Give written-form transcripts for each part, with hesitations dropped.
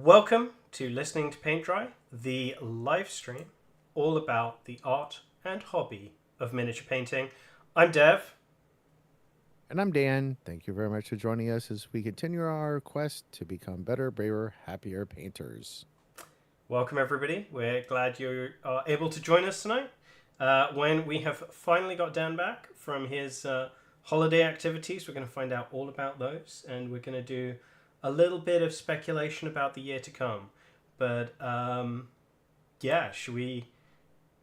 Welcome to Listening to Paint Dry, the live stream all about the art and hobby of miniature painting. I'm Dev. And I'm Dan. Thank you very much for joining us as we continue our quest to become better, braver, happier painters. Welcome, everybody. We're glad you are able to join us tonight when we have finally got Dan back from his holiday activities. We're going to find out all about those, and we're going to do a little bit of speculation about the year to come. But yeah, should we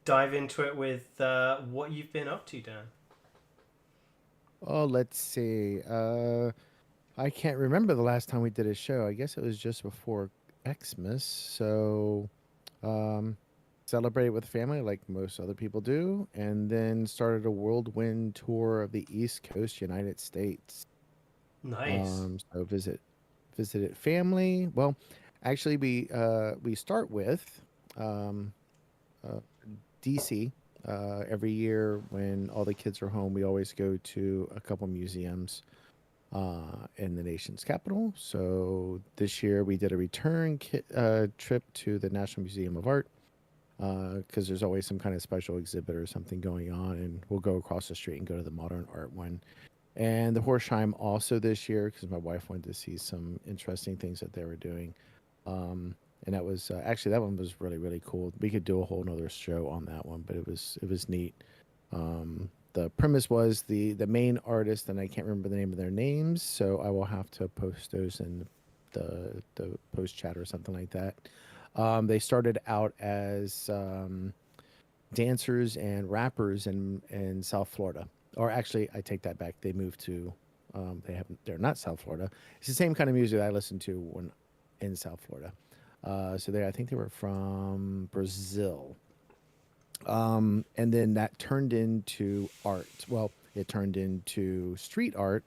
dive into it with what you've been up to, Dan? Oh, let's see. I can't remember the last time we did a show. I guess it was just before Xmas. So, um, celebrated with family like most other people do, and then started a whirlwind tour of the East Coast United States. Nice. So visited family. Well, actually, we start with um, uh, DC. Every year when all the kids are home, we always go to a couple museums in the nation's capital. So this year we did a trip to the National Museum of Art because there's always some kind of special exhibit or something going on, and we'll go across the street and go to the modern art one. And the Horsheim also this year because my wife wanted to see some interesting things that they were doing. And that was actually that one was really cool. We could do a whole nother show on that one, but it was neat. The premise was the main artist, and I can't remember the name of their names, so I will have to post those in the post chat or something like that. They started out as dancers and rappers in South Florida, or actually, I take that back. They moved to they're not South Florida. It's the same kind of music I listened to when in South Florida. So I think they were from Brazil. And then that turned into art. Well, it turned into street art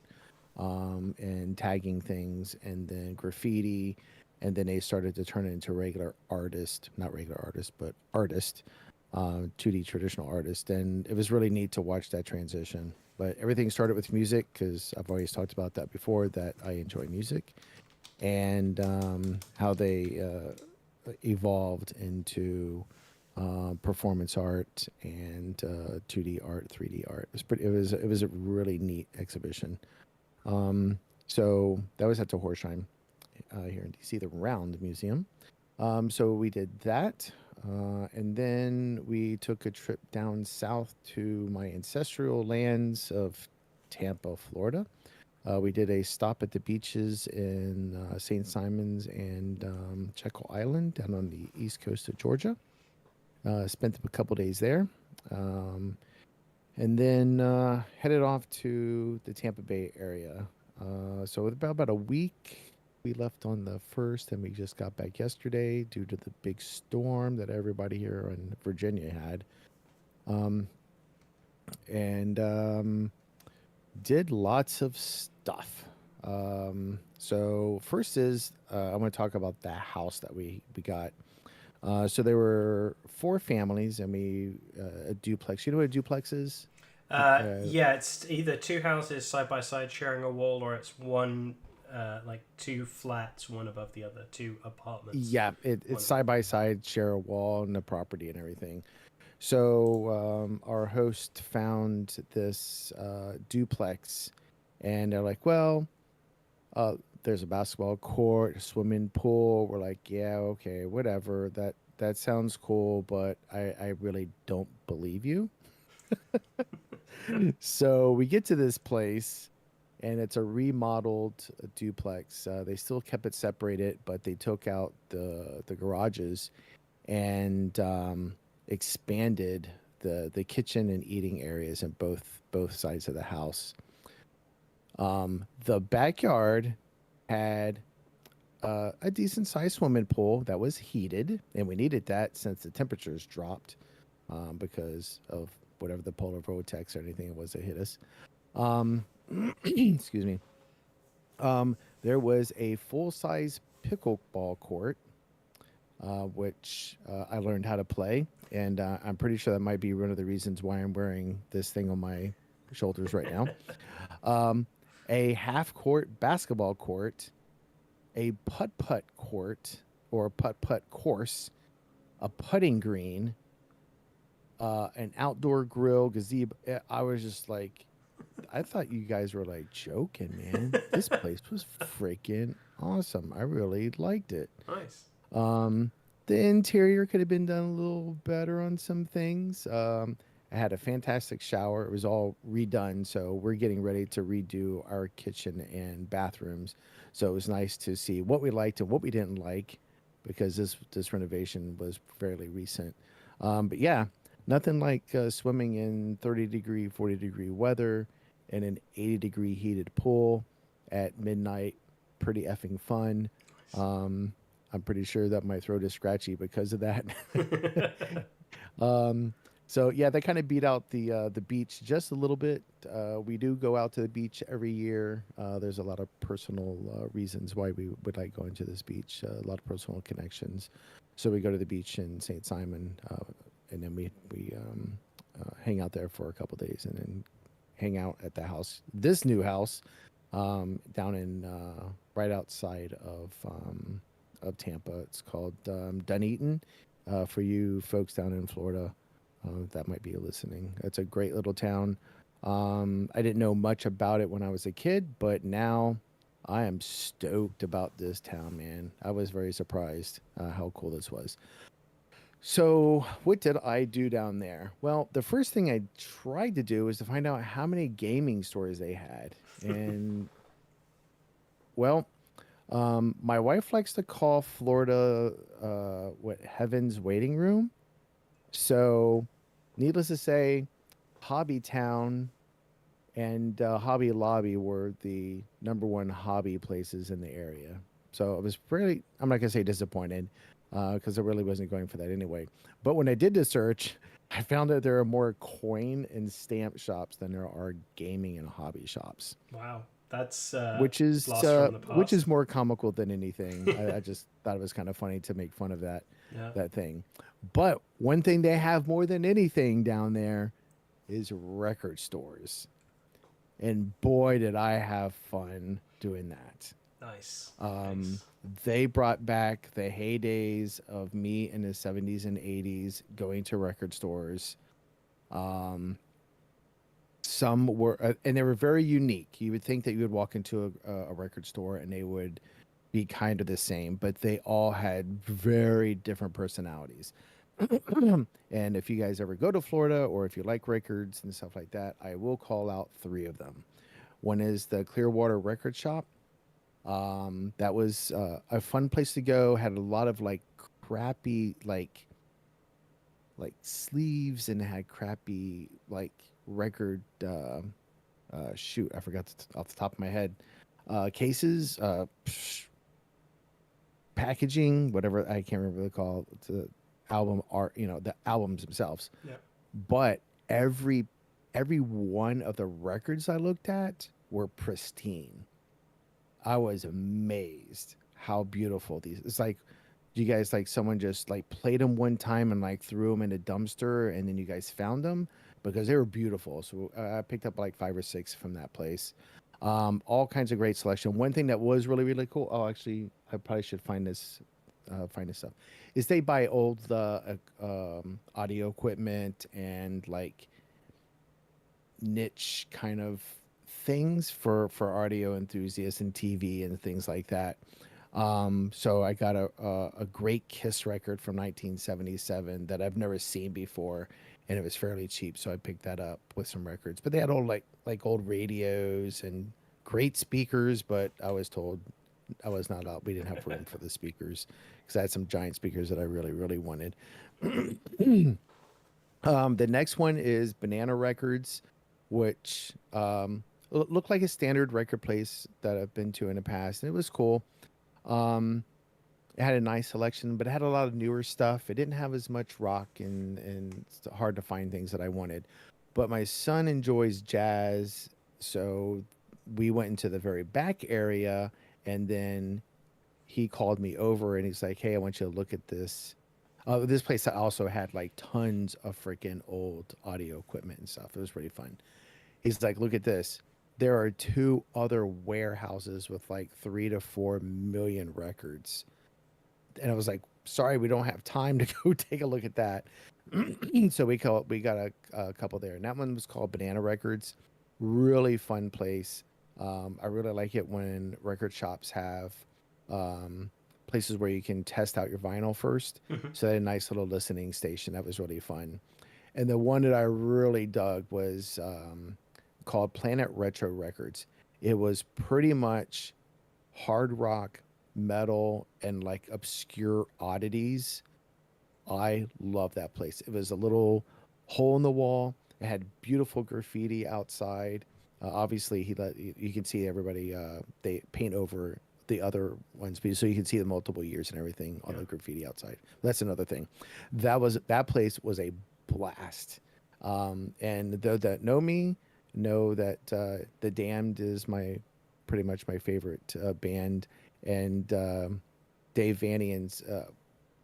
and tagging things, and then graffiti, and then they started to turn it into regular artist, not regular artist, but artist, 2D traditional artist, and it was really neat to watch that transition. But everything started with music because I've always talked about that before. That I enjoy music, and how they evolved into performance art and 2D art, 3D art. It was a really neat exhibition. So that was at the Horsheim here in DC, the Round Museum. So we did that. And then we took a trip down south to my ancestral lands of Tampa, Florida. We did a stop at the beaches in St. Simon's and Jekyll Island down on the east coast of Georgia. Spent a couple days there. Um, and then headed off to the Tampa Bay area. So about a week, we left on the 1st, and we just got back yesterday due to the big storm that everybody here in Virginia had. Um, and did lots of stuff. So first is I want to talk about the house that we got. So there were four families, and we a duplex. You know what a duplex is? Yeah, it's either two houses side by side sharing a wall, or it's one, like two flats, one above the other, two apartments. Yeah, it's One. side by side, share a wall and the property and everything. So our host found this duplex, and they're like, "Well, there's a basketball court, a swimming pool." We're like, "Yeah, okay, whatever. That sounds cool, but I really don't believe you." So we get to this place, and it's a remodeled duplex. They still kept it separated, but they took out the garages and expanded the kitchen and eating areas in both sides of the house. The backyard had a decent sized swimming pool that was heated, and we needed that since the temperatures dropped because of whatever the polar vortex or anything it was that hit us. Um, excuse me. There was a full size pickleball court, which I learned how to play, and I'm pretty sure that might be one of the reasons why I'm wearing this thing on my shoulders right now. Um, a half court basketball court, a putt putt court, or a putt-putt course, a putting green, an outdoor grill, gazebo. I was just like, I thought you guys were like joking, man. This place was freaking awesome. I really liked it. Nice. Um, the interior could have been done a little better on some things. I had a fantastic shower. It was all redone, so we're getting ready to redo our kitchen and bathrooms. So it was nice to see what we liked and what we didn't like, because this renovation was fairly recent. But yeah, nothing like swimming in 30-degree, 40-degree weather in an 80-degree heated pool at midnight. Pretty effing fun. Um, I'm pretty sure that my throat is scratchy because of that. um, so yeah, they kind of beat out the beach just a little bit. We do go out to the beach every year. There's a lot of personal reasons why we would like going to this beach. A lot of personal connections. So we go to the beach in St. Simon, and then we hang out there for a couple days, and then hang out at the house, this new house, down in right outside of Tampa. It's called Dunedin. For you folks down in Florida, that might be listening. It's a great little town. I didn't know much about it when I was a kid, but now I am stoked about this town, man. I was very surprised how cool this was. So, what did I do down there? Well, the first thing I tried to do was to find out how many gaming stores they had. And, well, my wife likes to call Florida, what, Heaven's Waiting Room. So, needless to say, Hobby Town and Hobby Lobby were the number one hobby places in the area. So I was really, I'm not going to say disappointed, because I really wasn't going for that anyway. But when I did the search, I found that there are more coin and stamp shops than there are gaming and hobby shops, Wow. That's blast from the which past. is more comical than anything. I just thought it was kind of funny to make fun of Yeah. that thing. But one thing they have more than anything down there is record stores. And boy, did I have fun doing that. Nice. Um, Nice. they brought back the heydays of me in the 70s and 80s going to record stores. Um, some were, and they were very unique. You would think that you would walk into a record store and they would be kind of the same, but they all had very different personalities. And if you guys ever go to Florida, or if you like records and stuff like that, I will call out three of them. One is the Clearwater Record Shop. That was a fun place to go. Had a lot of like crappy like sleeves, and had crappy like record. Shoot, I forgot off the top of my head. Cases, packaging, whatever, I can't remember what they call it, the album art. The albums themselves. Yeah. But every one of the records I looked at were pristine. I was amazed how beautiful these. It's like, you guys, like, someone just like played them one time and like threw them in a dumpster, and then you guys found them, because they were beautiful. So I picked up like five or six from that place. All kinds of great selection. One thing that was really really cool. Oh, actually, I probably should find this stuff. Is they buy old audio equipment and like niche kind of things for audio enthusiasts and TV and things like that. So I got a great Kiss record from 1977 that I've never seen before, and it was fairly cheap, so I picked that up with some records. But they had old like old radios and great speakers, but I was told I was not out. We didn't have room for the speakers, because I had some giant speakers that I really really wanted. The next one is Banana Records, which looked like a standard record place that I've been to in the past, and it was cool. Um, it had a nice selection, but it had a lot of newer stuff. It didn't have as much rock, and it's hard to find things that I wanted. But my son enjoys jazz, so we went into the very back area, and then he called me over and he's like, "Hey, I want you to look at this." This place also had like tons of freaking old audio equipment and stuff. It was really fun. He's like, "Look at this. There are two other warehouses with like 3 to 4 million records and I was like, sorry, we don't have time to go take a look at that. So we got a couple there, and that one was called Banana Records. Really fun place. I really like it when record shops have places where you can test out your vinyl first. Hmm. So they had a nice little listening station. That was really fun. And the one that I really dug was called Planet Retro Records. It was pretty much hard rock, metal, and like obscure oddities. I love that place. It was a little hole in the wall. It had beautiful graffiti outside. Obviously, he let you can see everybody. They paint over the other ones, so you can see the multiple years and everything on Yeah. the graffiti outside. That's another thing. That place was a blast. And those that know me know that the Damned is my pretty much my favorite band, and Dave Vanian's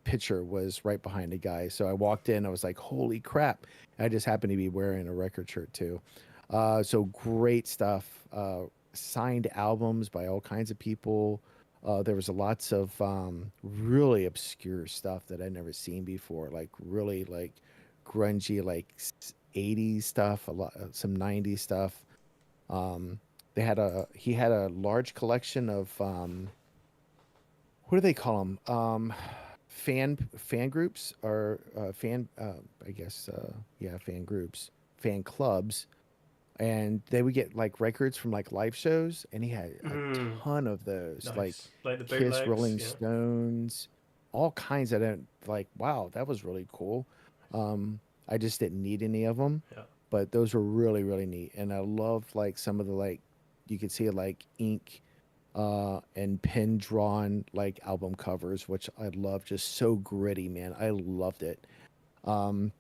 picture was right behind the guy. So I walked in, I was like, holy crap. I just happened to be wearing a record shirt too. So great stuff. Signed albums by all kinds of people. There was lots of really obscure stuff that I'd never seen before, like really like grungy, like 80s stuff, a lot, some 90s stuff. He had a large collection of what do they call them? Fan groups or fan I guess yeah, fan groups, fan clubs, and they would get like records from like live shows, and he had a Mm. ton of those, like Nice. Like the Kiss, bootlegs. Rolling Yeah. Stones, all kinds of it. Like, wow, that was really cool. I just didn't need any of them, Yeah. but those were really really neat, and I love like some of the like you could see like ink and pen drawn like album covers, which I love. Just so gritty, man. I loved it. Um,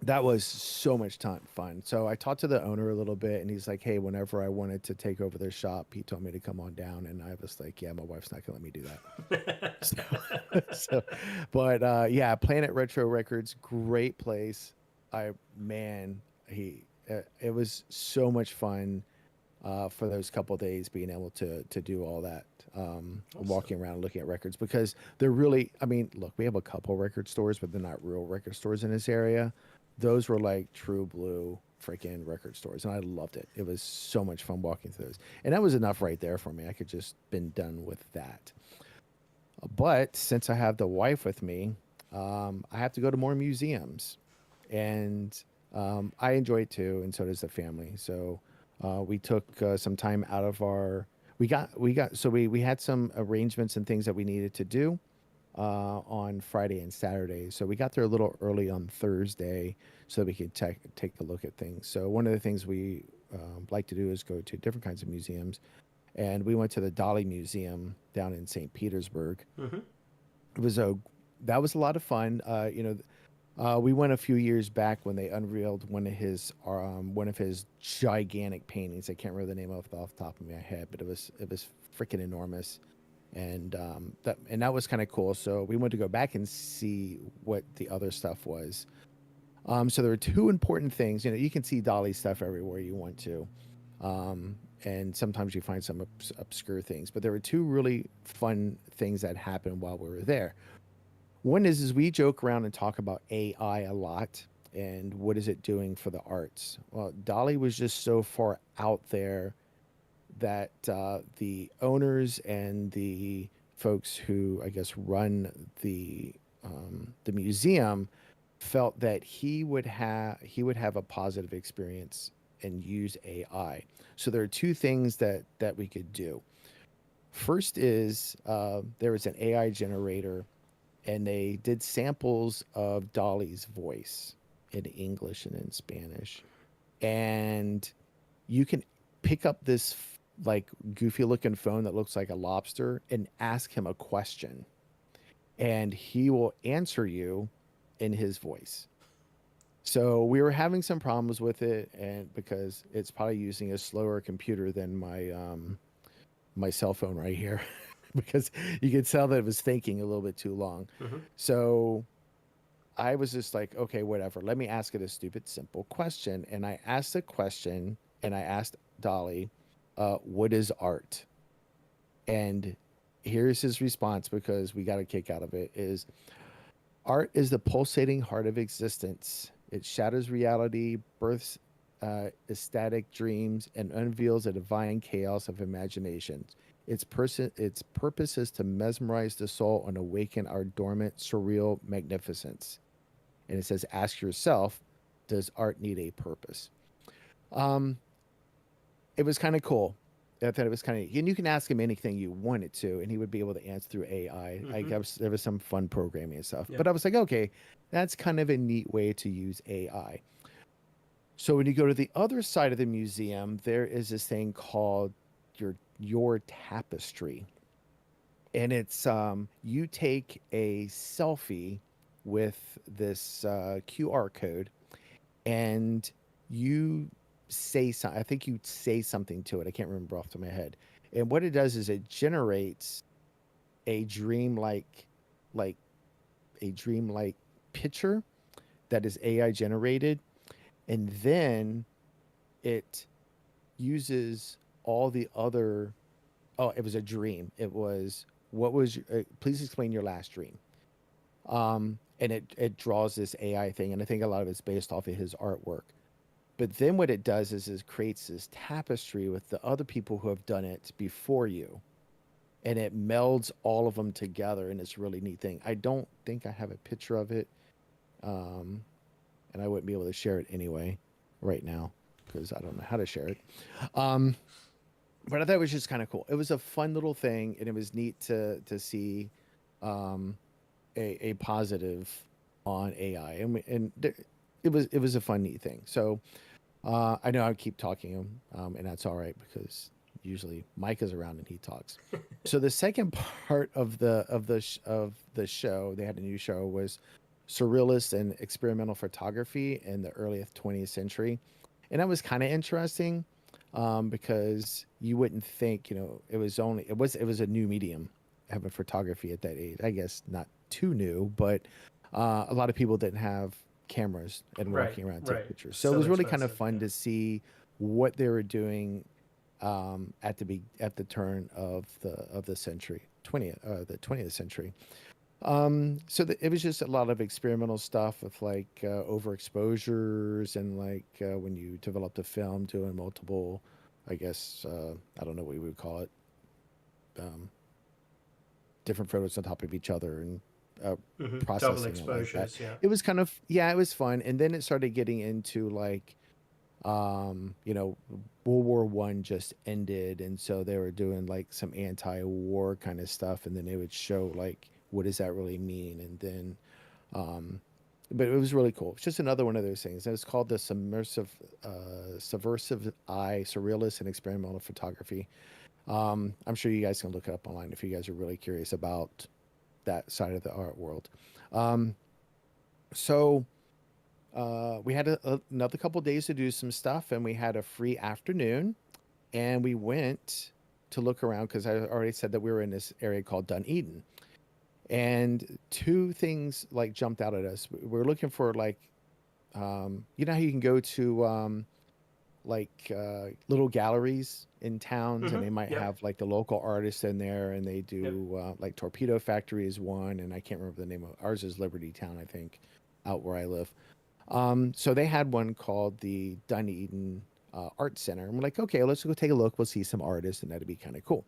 that was so much fun. So I talked to the owner a little bit, and he's like, "Hey, whenever I wanted to take over their shop, he told me to come on down." And I was like, "Yeah, my wife's not gonna let me do that." So, so but yeah, Planet Retro Records, great place. I man, it was so much fun for those couple days being able to do all that, Awesome. walking around looking at records, because they're really, I mean, look, we have a couple record stores, but they're not real record stores in this area. Those were like true blue freaking record stores, and I loved it. It was so much fun walking through those, and that was enough right there for me. I could just been done with that. But since I have the wife with me, I have to go to more museums, and I enjoy it too, and so does the family. So we took some time out of our. We had some arrangements and things that we needed to do on Friday and Saturday. So we got there a little early on Thursday so that we could take a look at things. So one of the things we like to do is go to different kinds of museums, and we went to the Dali Museum down in St. Petersburg. Hmm. It was a That was a lot of fun. We went a few years back when they unveiled one of his gigantic paintings. I can't remember the name off the top of my head, but it was freaking enormous, and that was kind of cool. So we went to go back and see what the other stuff was. So there were two important things. You know, you can see Dolly stuff everywhere you want to, and sometimes you find some obscure things. But there were two really fun things that happened while we were there. One is we joke around and talk about AI a lot and what is it doing for the arts. Well, Dolly was just so far out there that the owners and the folks who I guess run the museum felt that he would have a positive experience and use AI. So there are two things that we could do. First is there was an AI generator, and they did samples of Dolly's voice in English and in Spanish. And you can pick up this like goofy looking phone that looks like a lobster and ask him a question, and he will answer you in his voice. So we were having some problems with it, and because it's probably using a slower computer than my cell phone right here, because you could tell that it was thinking a little bit too long. Hmm. So I was just like, okay, whatever. Let me ask it a stupid, simple question. And I asked the question, and I asked Dolly, what is art? And here's his response, because we got a kick out of it, is art is the pulsating heart of existence. It shatters reality, births ecstatic dreams, and unveils a divine chaos of imaginations. Its purpose is to mesmerize the soul and awaken our dormant, surreal magnificence. And it says, ask yourself, does art need a purpose? Um, it was kind of cool. I thought it was kind of, and you can ask him anything you wanted to, and he would be able to answer through AI. I Mm-hmm. guess there was some fun programming and stuff, Yep. but I was like, okay, that's kind of a neat way to use AI. So when you go to the other side of the museum, there is this thing called your tapestry, and it's you take a selfie with this QR code, and you say something. I think you say something to it. I can't remember off the top of my head. And what it does is it generates a like a dreamlike picture that is AI generated, and then it uses all the other. Oh, it was a dream. It was, what was please explain your last dream. And it draws this AI thing, and I think a lot of it's based off of his artwork. But then what it does is it creates this tapestry with the other people who have done it before you, and it melds all of them together, and it's a really neat thing. I don't think I have a picture of it, um, and I wouldn't be able to share it anyway right now because I don't know how to share it. Um, but I thought it was just kind of cool. It was a fun little thing, and it was neat to see um, a positive on AI, it was a fun, neat thing. So I know I keep talking, and that's all right because usually Mike is around and he talks. So the second part of the show, they had a new show, was surrealist and experimental photography in the early 20th century, and that was kind of interesting, because you wouldn't think, it was a new medium, having photography at that age. I guess not too new, but a lot of people didn't have cameras and Right. walking around taking Right. pictures. So it Still was really kind of expensive. fun Yeah. to see what they were doing at the turn of the century, 20th century. It was just a lot of experimental stuff with like overexposures, and like when you develop the film, doing multiple, I guess I don't know what we would call it, um, different photos on top of each other, and Mm-hmm. Double processing it like that. exposures. Yeah. It was kind of, yeah, it was fun. And then it started getting into like, you know, World War I just ended, and so they were doing like some anti-war kind of stuff, and then they would show like what does that really mean, and then, um, but it was really cool. It's just another one of those things. And it's called the subversive eye, surrealist and experimental photography. I'm sure you guys can look it up online if you guys are really curious about that side of the art world. Um, so we had another couple days to do some stuff, and we had a free afternoon, and we went to look around because I already said that we were in this area called Dunedin, and two things like jumped out at us. We were looking for like, you know how you can go to like little galleries in towns, and Mm-hmm. they might Yep. have like the local artists in there, and they Yep. do like Torpedo Factory is one, and I can't remember the name of ours is Liberty Town, I think, out where I live. So they had one called the Dunedin Art Center, and we're like, okay, let's go take a look. We'll see some artists, and that'd be kind of cool.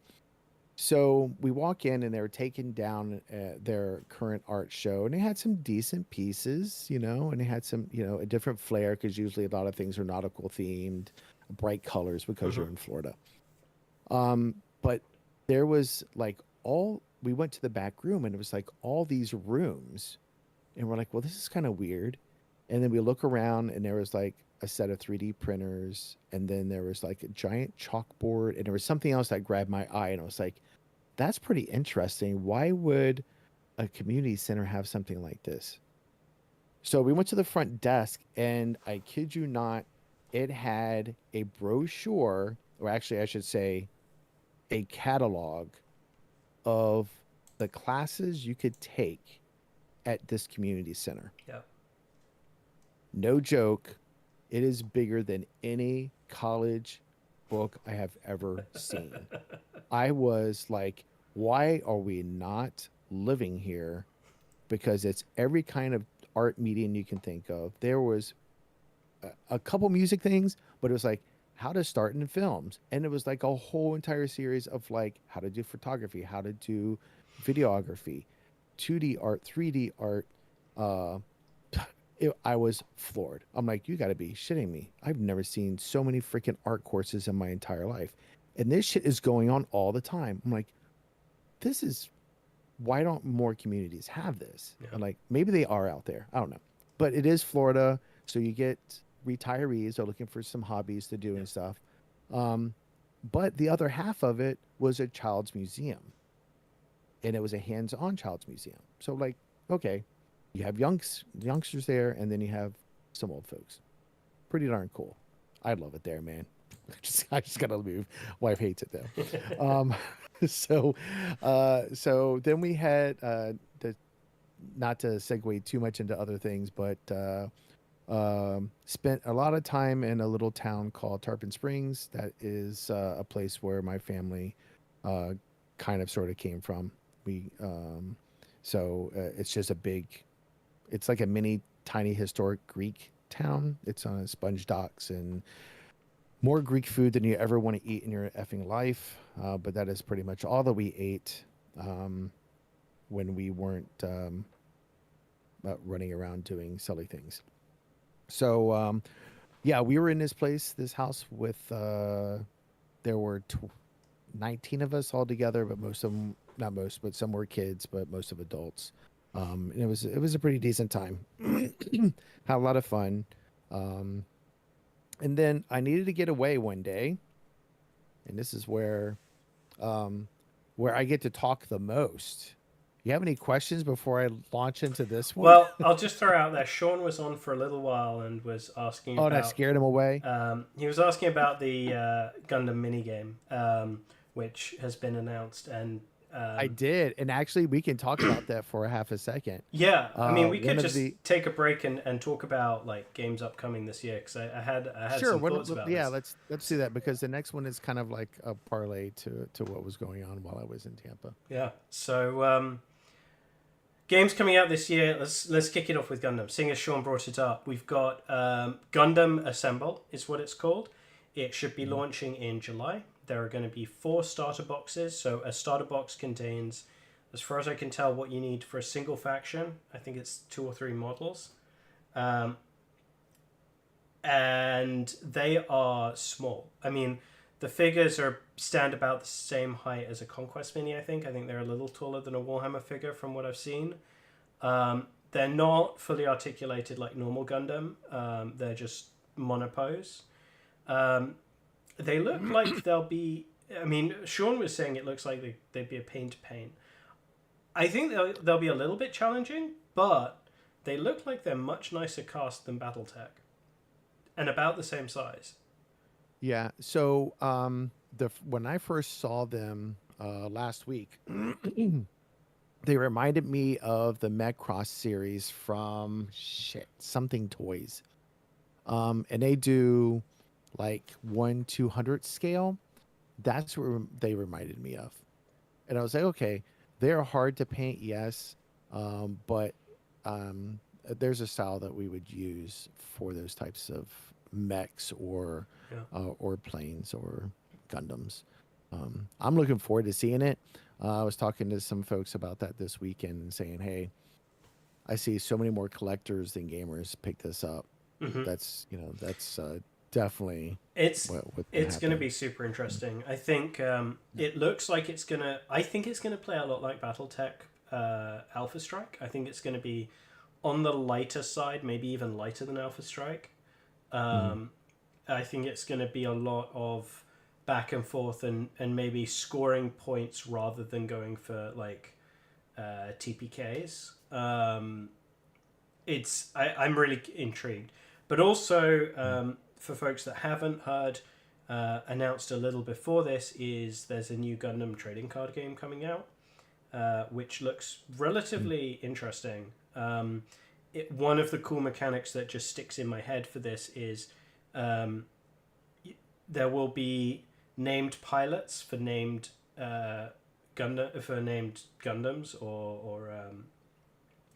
So we walk in, and they were taking down their current art show, and they had some decent pieces, and they had some, a different flair, because usually a lot of things are nautical themed, bright colors because Mm-hmm. you're in Florida. But there was like we went to the back room, and it was like all these rooms, and we're like, well, this is kind of weird. And then we look around, and there was like a set of 3D printers, and then there was like a giant chalkboard, and there was something else that grabbed my eye, and I was like, that's pretty interesting. Why would a community center have something like this? So we went to the front desk, and I kid you not, it had a brochure, or actually, I should say, a catalog of the classes you could take at this community center. Yep. No joke, it is bigger than any college book I have ever seen. I was like, why are we not living here? Because it's every kind of art medium you can think of. There was a couple music things, but it was like how to start in films. And it was like a whole entire series of like how to do photography, how to do videography, 2D art, 3D art. Uh, I was floored. I'm like, you got to be shitting me. I've never seen so many freaking art courses in my entire life. And this shit is going on all the time. I'm like, this is why don't more communities have this? Yeah. And like maybe they are out there. I don't know. But it is Florida, so you get retirees are looking for some hobbies to do Yeah. and stuff. Um, but the other half of it was a child's museum, and it was a hands-on child's museum. So like, okay, you have youngsters there, and then you have some old folks. Pretty darn cool. I love it there, man. I just gotta move. Wife hates it though. So, so then we had the not to segue too much into other things, but spent a lot of time in a little town called Tarpon Springs. That is a place where my family uh, kind of sort of came from. We so it's just a big, it's like a mini tiny historic Greek town. It's on sponge docks and more Greek food than you ever want to eat in your effing life. But that is pretty much all that we ate um, when we weren't running around doing silly things. So yeah, we were in this place, this house with there were 19 of us all together, but most of them, not most, but some were kids, but most of adults. And it was a pretty decent time. Had a lot of fun. Um, and then I needed to get away one day, and this is where I get to talk the most. You have any questions before I launch into this one? Well, I'll just throw out there. Sean was on for a little while and was asking Oh, and I about. scared him away. He was asking about the Gundam minigame, which has been announced, and I did, and actually, we can talk about that for a half a second. yeah, I mean, we One could of just the take a break and talk about like games upcoming this year because I had sure, some thoughts about yeah, this. let's do that because the next one is kind of like a parlay to what was going on while I was in Tampa. Yeah, so games coming out this year. Let's kick it off with Gundam. Seeing as Sean brought it up, we've got Gundam Assemble is what it's called. It should be launching in July. There are going to be 4 starter boxes. So a starter box contains, as far as I can tell, what you need for a single faction. I think it's 2 or 3 models. And they are small. I mean, the figures stand about the same height as a Conquest Mini, I think. I think they're a little taller than a Warhammer figure from what I've seen. They're not fully articulated like normal Gundam. They're just monopose. They look like they'll be... I mean, Sean was saying it looks like they'd be a pain to paint. I think they'll be a little bit challenging, but they look like they're much nicer cast than Battletech. And about the same size. Yeah. So when I first saw them last week, they reminded me of the Macross series from something toys. And they do like 1/200 scale. That's where they reminded me of. And I was like, okay, they're hard to paint, yes, but there's a style that we would use for those types of mechs or planes or Gundams. I'm looking forward to seeing it. I was talking to some folks about that this weekend and saying, hey, I see so many more collectors than gamers pick this up. Mm-hmm. That's definitely It's what's going to be super interesting. I think it looks like it's going to... I think it's going to play a lot like Battletech Alpha Strike. I think it's going to be on the lighter side, maybe even lighter than Alpha Strike. I think it's going to be a lot of back and forth and maybe scoring points rather than going for like TPKs. I'm really intrigued. But also, for folks that haven't heard, announced a little before this, is there's a new Gundam trading card game coming out, which looks relatively interesting. One of the cool mechanics that just sticks in my head for this is there will be named pilots for named named Gundams or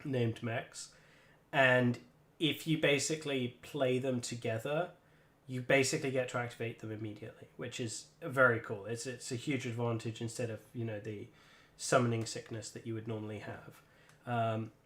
named mechs, and if you basically play them together, you basically get to activate them immediately, which is very cool. It's a huge advantage instead of the summoning sickness that you would normally have.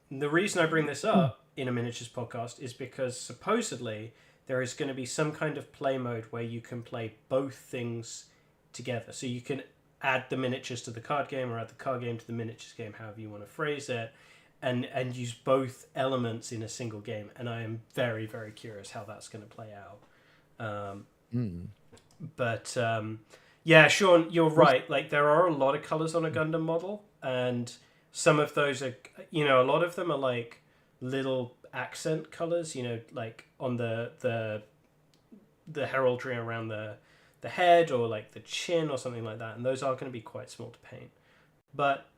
The reason I bring this up in a miniatures podcast is because supposedly there is going to be some kind of play mode where you can play both things together. So you can add the miniatures to the card game or add the card game to the miniatures game, however you want to phrase it, and use both elements in a single game. And I am very, very curious how that's going to play out. But yeah, Sean, you're right. Like, there are a lot of colors on a Gundam model, and some of those are, a lot of them are like little accent colors, like on the heraldry around the head or like the chin or something like that, and those are going to be quite small to paint. But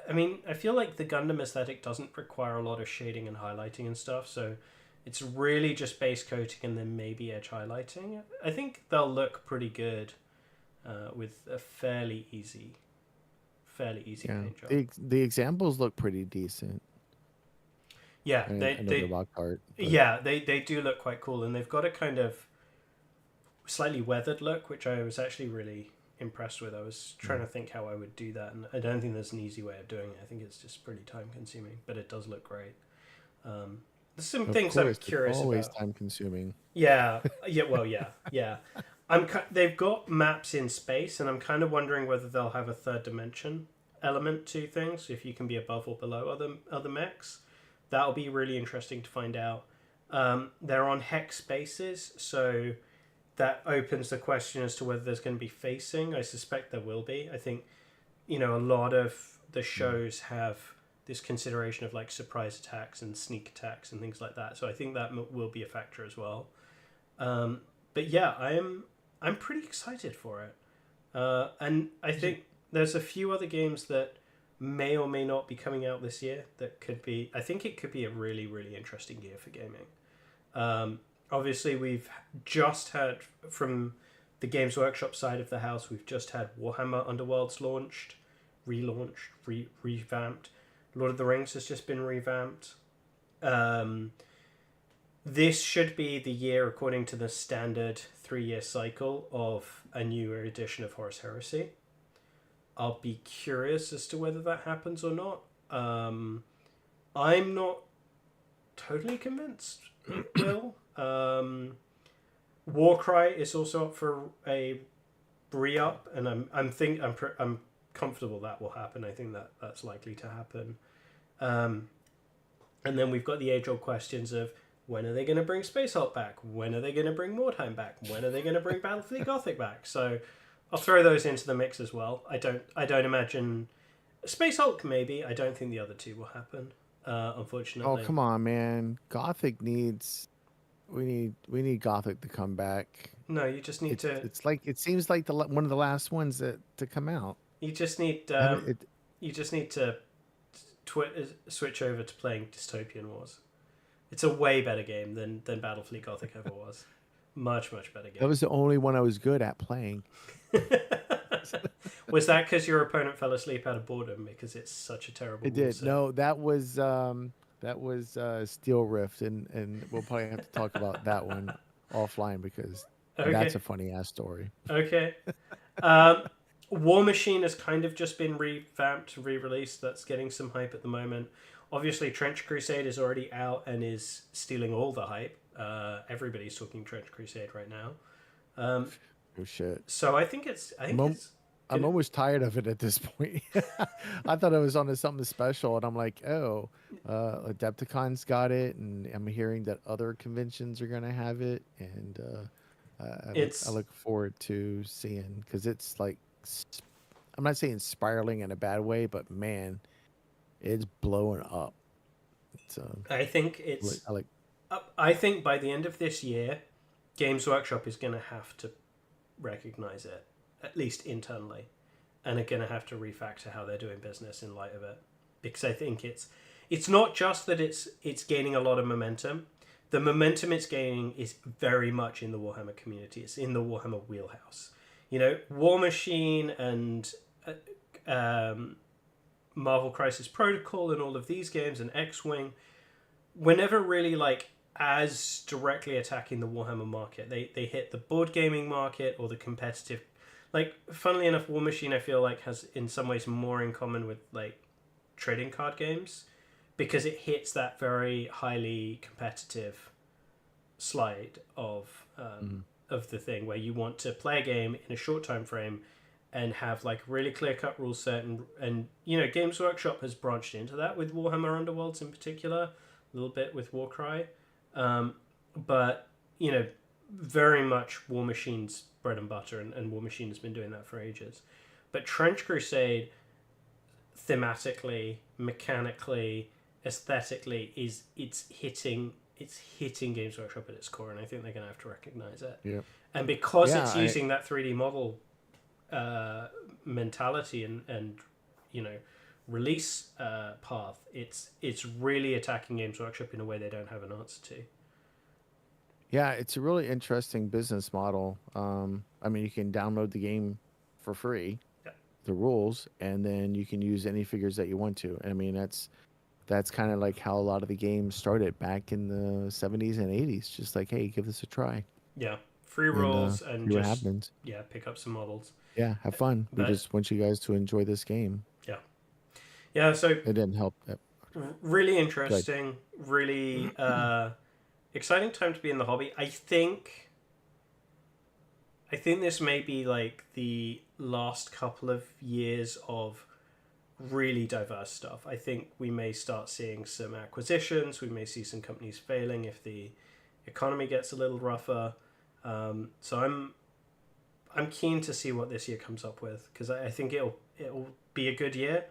I mean, I feel like the Gundam aesthetic doesn't require a lot of shading and highlighting and stuff, so it's really just base coating and then maybe edge highlighting. I think they'll look pretty good with a fairly easy paint job. The examples look pretty decent. Yeah, they rock art. Yeah, they do look quite cool, and they've got a kind of slightly weathered look, which I was actually really impressed with. I was trying to think how I would do that, and I don't think there's an easy way of doing it. I think it's just pretty time consuming, but it does look great. There's some things I'm curious about. Always time consuming. Yeah. Well, yeah. They've got maps in space, and I'm kind of wondering whether they'll have a third dimension element to things. If you can be above or below other mechs, that'll be really interesting to find out. They're on hex spaces, so that opens the question as to whether there's going to be facing. I suspect there will be. I think a lot of the shows have this consideration of like surprise attacks and sneak attacks and things like that. So I think that will be a factor as well. But yeah, I'm pretty excited for it. And I think there's a few other games that may or may not be coming out this year that could be... I think it could be a really, really interesting year for gaming. Obviously, we've just had, from the Games Workshop side of the house, we've just had Warhammer Underworlds relaunched, revamped. Lord of the Rings has just been revamped. This should be the year, according to the standard 3-year cycle, of a new edition of Horus Heresy. I'll be curious as to whether that happens or not. I'm not totally convinced it will. Warcry is also up for a re-up, and I'm comfortable that will happen. I think that's likely to happen. And then we've got the age-old questions of, when are they going to bring Space Hulk back? When are they going to bring Mordheim back? When are they going to bring Battlefleet Gothic back? So I'll throw those into the mix as well. I don't imagine Space Hulk, maybe. I don't think the other two will happen, unfortunately. Oh, come on, man. Gothic needs... We need Gothic to come back. No, you just need to... It's like... It seems like one of the last ones to come out. You just need... you just need to switch over to playing Dystopian Wars. It's a way better game than Battlefleet Gothic ever was. Much, much better game. That was the only one I was good at playing. Was that because your opponent fell asleep out of boredom because it's such a terrible It did. No, that was Steel Rift, and we'll probably have to talk about that one offline because that's a funny ass story. Okay. War Machine has kind of just been revamped, re-released. That's getting some hype at the moment. Obviously, Trench Crusade is already out and is stealing all the hype. Everybody's talking Trench Crusade right now. Oh shit! So I think I'm almost tired of it at this point. I thought it was on to something special, and I'm like, oh, Adepticon's got it, and I'm hearing that other conventions are gonna have it, and I look forward to seeing, because it's like, I'm not saying spiraling in a bad way, but man, it's blowing up. I think by the end of this year, Games Workshop is going to have to recognize it, at least internally, and are going to have to refactor how they're doing business in light of it. Because I think it's not just that it's gaining a lot of momentum. The momentum it's gaining is very much in the Warhammer community. It's in the Warhammer wheelhouse. War Machine and Marvel Crisis Protocol and all of these games and X-Wing were never really like as directly attacking the Warhammer market. They hit the board gaming market or the competitive. Like, funnily enough, War Machine I feel like has in some ways more in common with like trading card games because it hits that very highly competitive slide of the thing where you want to play a game in a short time frame and have like really clear cut rule set and you know Games Workshop has branched into that with Warhammer Underworlds in particular, a little bit with Warcry, but you know very much War Machine's bread and butter, and War Machine has been doing that for ages. But Trench Crusade, thematically, mechanically, aesthetically, it's hitting Games Workshop at its core, and I think they're going to have to recognize it. Yeah. And because it's using that 3D model mentality and you know release path, it's really attacking Games Workshop in a way they don't have an answer to. Yeah, it's a really interesting business model. I mean, you can download the game for free, the rules, and then you can use any figures that you want to. I mean, that's kind of like how a lot of the games started back in the 70s and 80s. Just like, hey, give this a try. Yeah, free rules and see what just happens. Yeah, pick up some models. Yeah, have fun. We just want you guys to enjoy this game. Yeah. So it didn't help. Really interesting, really exciting time to be in the hobby. I think this may be like the last couple of years of really diverse stuff. I think we may start seeing some acquisitions. We may see some companies failing if the economy gets a little rougher. So I'm keen to see what this year comes up with because I think it'll be a good year,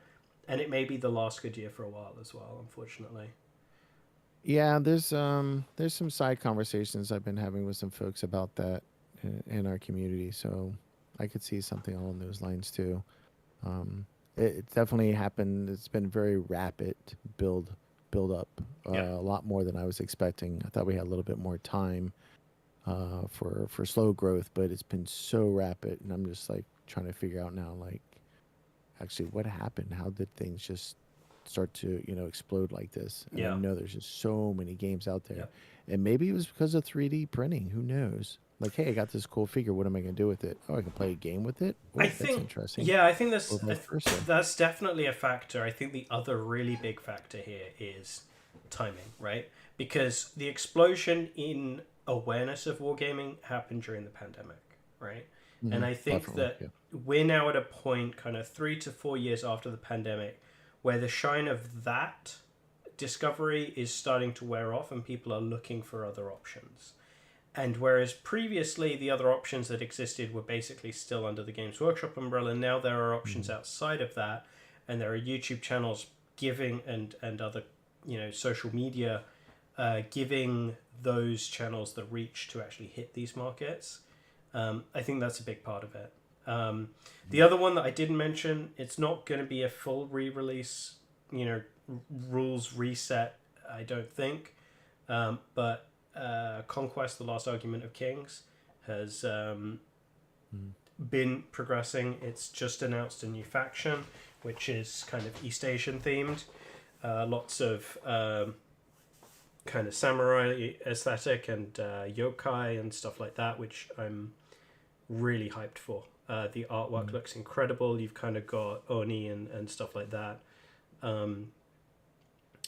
and it may be the last good year for a while as well. Unfortunately. Yeah, there's some side conversations I've been having with some folks about that in our community, so I could see something along those lines too. It definitely happened. It's been very rapid build up, a lot more than I was expecting. I thought we had a little bit more time for slow growth, but it's been so rapid, and I'm just like trying to figure out now, like, actually what happened? How did things just start to explode like this? And I know there's just so many games out there, and maybe it was because of 3D printing. Who knows? Like, hey, I got this cool figure. What am I going to do with it? Oh, I can play a game with it. Oh, that's interesting. Yeah, I think that's definitely a factor. I think the other really big factor here is timing, right? Because the explosion in awareness of wargaming happened during the pandemic, right? Mm-hmm. And I think that we're now at a point kind of 3 to 4 years after the pandemic where the shine of that discovery is starting to wear off and people are looking for other options. And whereas previously the other options that existed were basically still under the Games Workshop umbrella, now there are options outside of that, and there are YouTube channels giving and other social media giving those channels the reach to actually hit these markets. I think that's a big part of it. The other one that I didn't mention, it's not going to be a full re-release, rules reset, I don't think, but Conquest: The Last Argument of Kings has been progressing. It's just announced a new faction, which is kind of East Asian themed. Lots of kind of samurai aesthetic and yokai and stuff like that, which I'm really hyped for. The artwork looks incredible. You've kind of got Oni and stuff like that.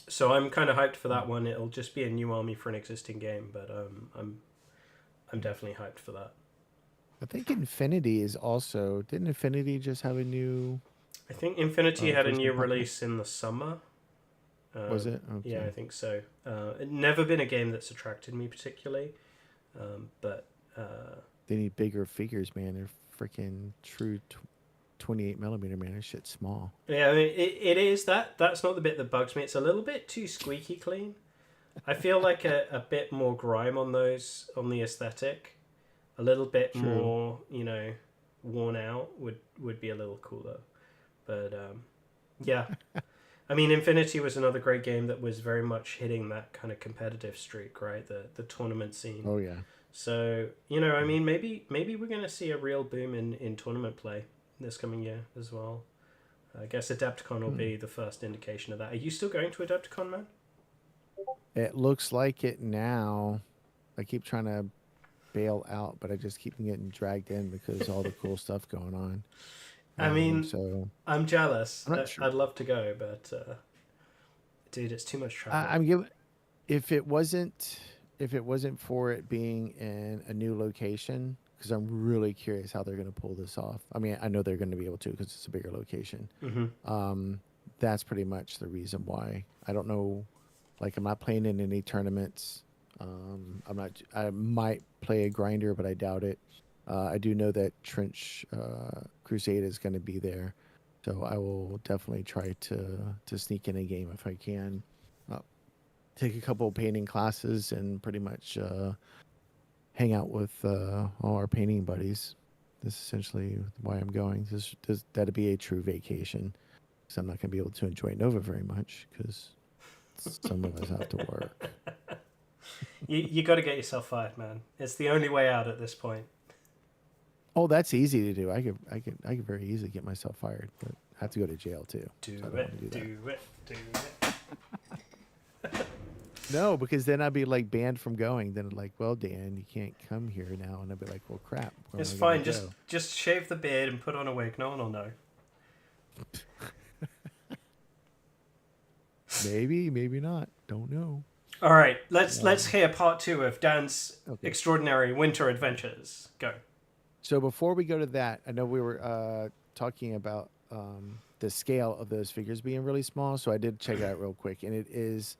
So I'm kind of hyped for that one. It'll just be a new army for an existing game, but I'm definitely hyped for that. I think Infinity is also... Didn't Infinity just have a new... I think Infinity had a new release in the summer. Was it? Okay. Yeah, I think so. It's never been a game that's attracted me particularly, but... They need bigger figures, man. They're freaking true 28 millimeter, man. This shit's small. Yeah, I mean, it is that. That's not the bit that bugs me. It's a little bit too squeaky clean. I feel like a bit more grime on those, on the aesthetic. A little bit more, worn out would be a little cooler. But, yeah. I mean, Infinity was another great game that was very much hitting that kind of competitive streak, right? The tournament scene. Oh, yeah. So, I mean, maybe we're going to see a real boom in tournament play this coming year as well. I guess Adepticon will be the first indication of that. Are you still going to Adepticon, man? It looks like it now. I keep trying to bail out, but I just keep getting dragged in because all the cool stuff going on. I mean, So I'm jealous. I'm not sure. I'd love to go, but dude, it's too much travel. I'm giving. If it wasn't, for it being in a new location, because I'm really curious how they're going to pull this off. I mean, I know they're going to be able to because it's a bigger location. That's pretty much the reason why. I don't know. Like, I'm not playing in any tournaments. I'm not. I might play a grinder, but I doubt it. I do know that Trench Crusade is going to be there, so I will definitely try to sneak in a game if I can. Take a couple of painting classes and pretty much hang out with all our painting buddies. This is essentially why I'm going. That'd be a true vacation, because I'm not going to be able to enjoy Nova very much because some of us have to work. You got to get yourself fired, man. It's the only way out at this point. Oh, that's easy to do. I could very easily get myself fired, but I have to go to jail too. Do so it. No, because then I'd be like banned from going. Then like, well, Dan, you can't come here now, and I'd be like, well, crap. It's fine. Just shave the beard and put on a wig. No one will know. Maybe, maybe not. Don't know. All right, let's hear part 2 of Dan's extraordinary winter adventures. Go. So before we go to that, I know we were talking about the scale of those figures being really small. So I did check it out real quick, and it is.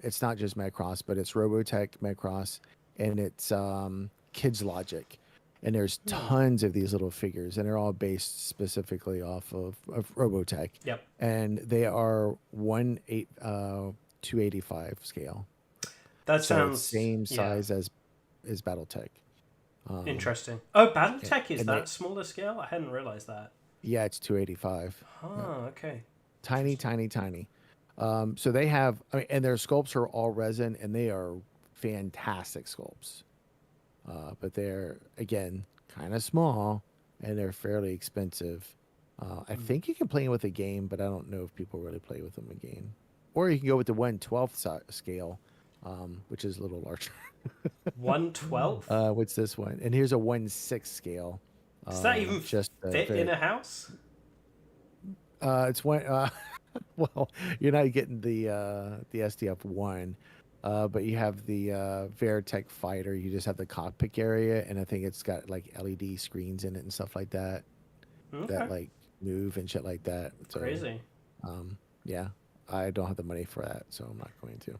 It's not just Macross, but it's Robotech Macross, and it's Kids Logic, and there's tons of these little figures, and they're all based specifically off of Robotech. Yep. And they are 285 scale. That so sounds it's same size as BattleTech. Interesting. Oh, BattleTech is that smaller scale? I hadn't realized that. Yeah, it's 285. Oh, okay. Tiny. So they have, and their sculpts are all resin, and they are fantastic sculpts. But they're, again, kind of small, and they're fairly expensive. I think you can play with a game, but I don't know if people really play with them a game. Or you can go with the 1/12 scale, which is a little larger. 1/12? What's this one? And here's a 1/6 scale. Does that even just fit in a house? It's one. Well, you're not getting the SDF 1, but you have the Veritech Fighter. You just have the cockpit area, and I think it's got like LED screens in it and stuff like that that like move and shit like that. So, crazy. Yeah, I don't have the money for that, so I'm not going to.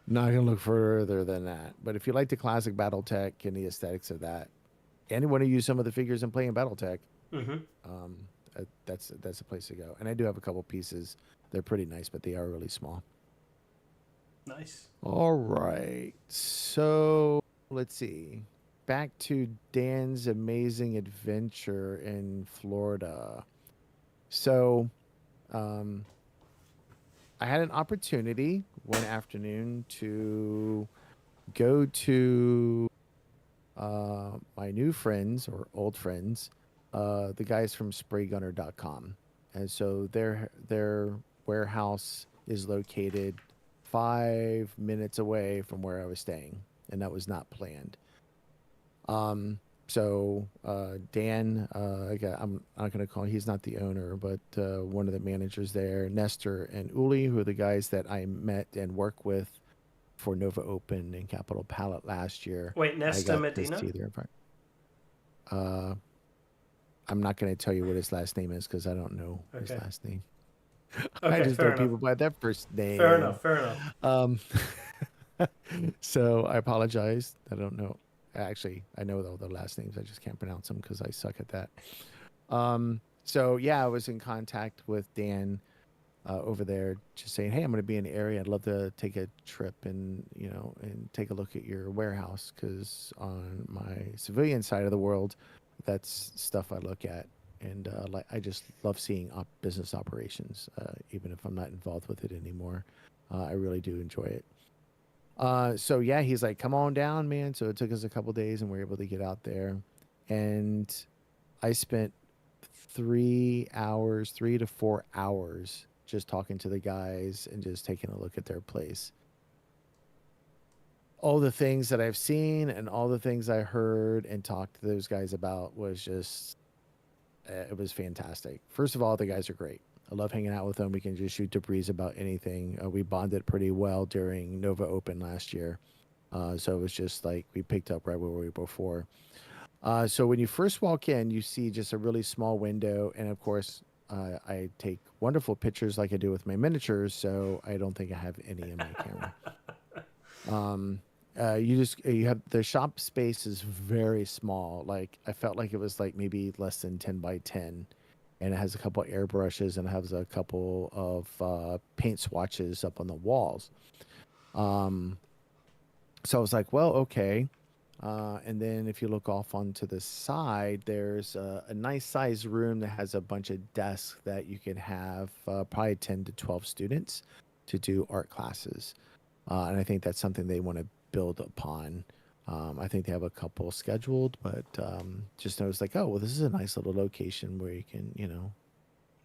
Not gonna look further than that. But if you like the classic BattleTech and the aesthetics of that, and you want to use some of the figures and play in BattleTech, that's a place to go. And I do have a couple pieces. They're pretty nice, but they are really small. Nice. All right. So let's see. Back to Dan's amazing adventure in Florida. So I had an opportunity one afternoon to go to my new friends or old friends, the guys from spraygunner.com. And so their warehouse is located 5 minutes away from where I was staying, and that was not planned. So Dan, I'm not going to call, he's not the owner, but one of the managers there, Nestor and Uli, who are the guys that I met and work with for Nova Open and Capital Palette last year. Wait, Nestor Medina? I'm not going to tell you what his last name is because I don't know his last name. Okay, I just know people by their first name. Fair enough. So I apologize. I don't know. Actually, I know all the last names. I just can't pronounce them because I suck at that. So yeah, I was in contact with Dan over there, just saying, hey, I'm going to be in the area. I'd love to take a trip and take a look at your warehouse, because on my civilian side of the world, that's stuff I look at, and I just love seeing business operations, even if I'm not involved with it anymore. I really do enjoy it. So yeah, he's like, come on down, man. So it took us a couple days, and we were able to get out there, and I spent 3 to 4 hours just talking to the guys and just taking a look at their place. All the things that I've seen and all the things I heard and talked to those guys about was just, it was fantastic. First of all, the guys are great. I love hanging out with them. We can just shoot the breeze about anything. We bonded pretty well during Nova Open last year. So it was just like we picked up right where we were before. So when you first walk in, you see just a really small window. And of course, I take wonderful pictures like I do with my miniatures. So I don't think I have any in my camera. You have the shop space is very small. Like I felt like it was like maybe less than 10 by 10, and it has a couple airbrushes and it has a couple of paint swatches up on the walls. Um, so I was like, well, okay. And then if you look off onto the side, there's a nice sized room that has a bunch of desks that you can have probably 10 to 12 students to do art classes. And I think that's something they want to build upon. I think they have a couple scheduled, but just noticed like, oh, well, this is a nice little location where you can,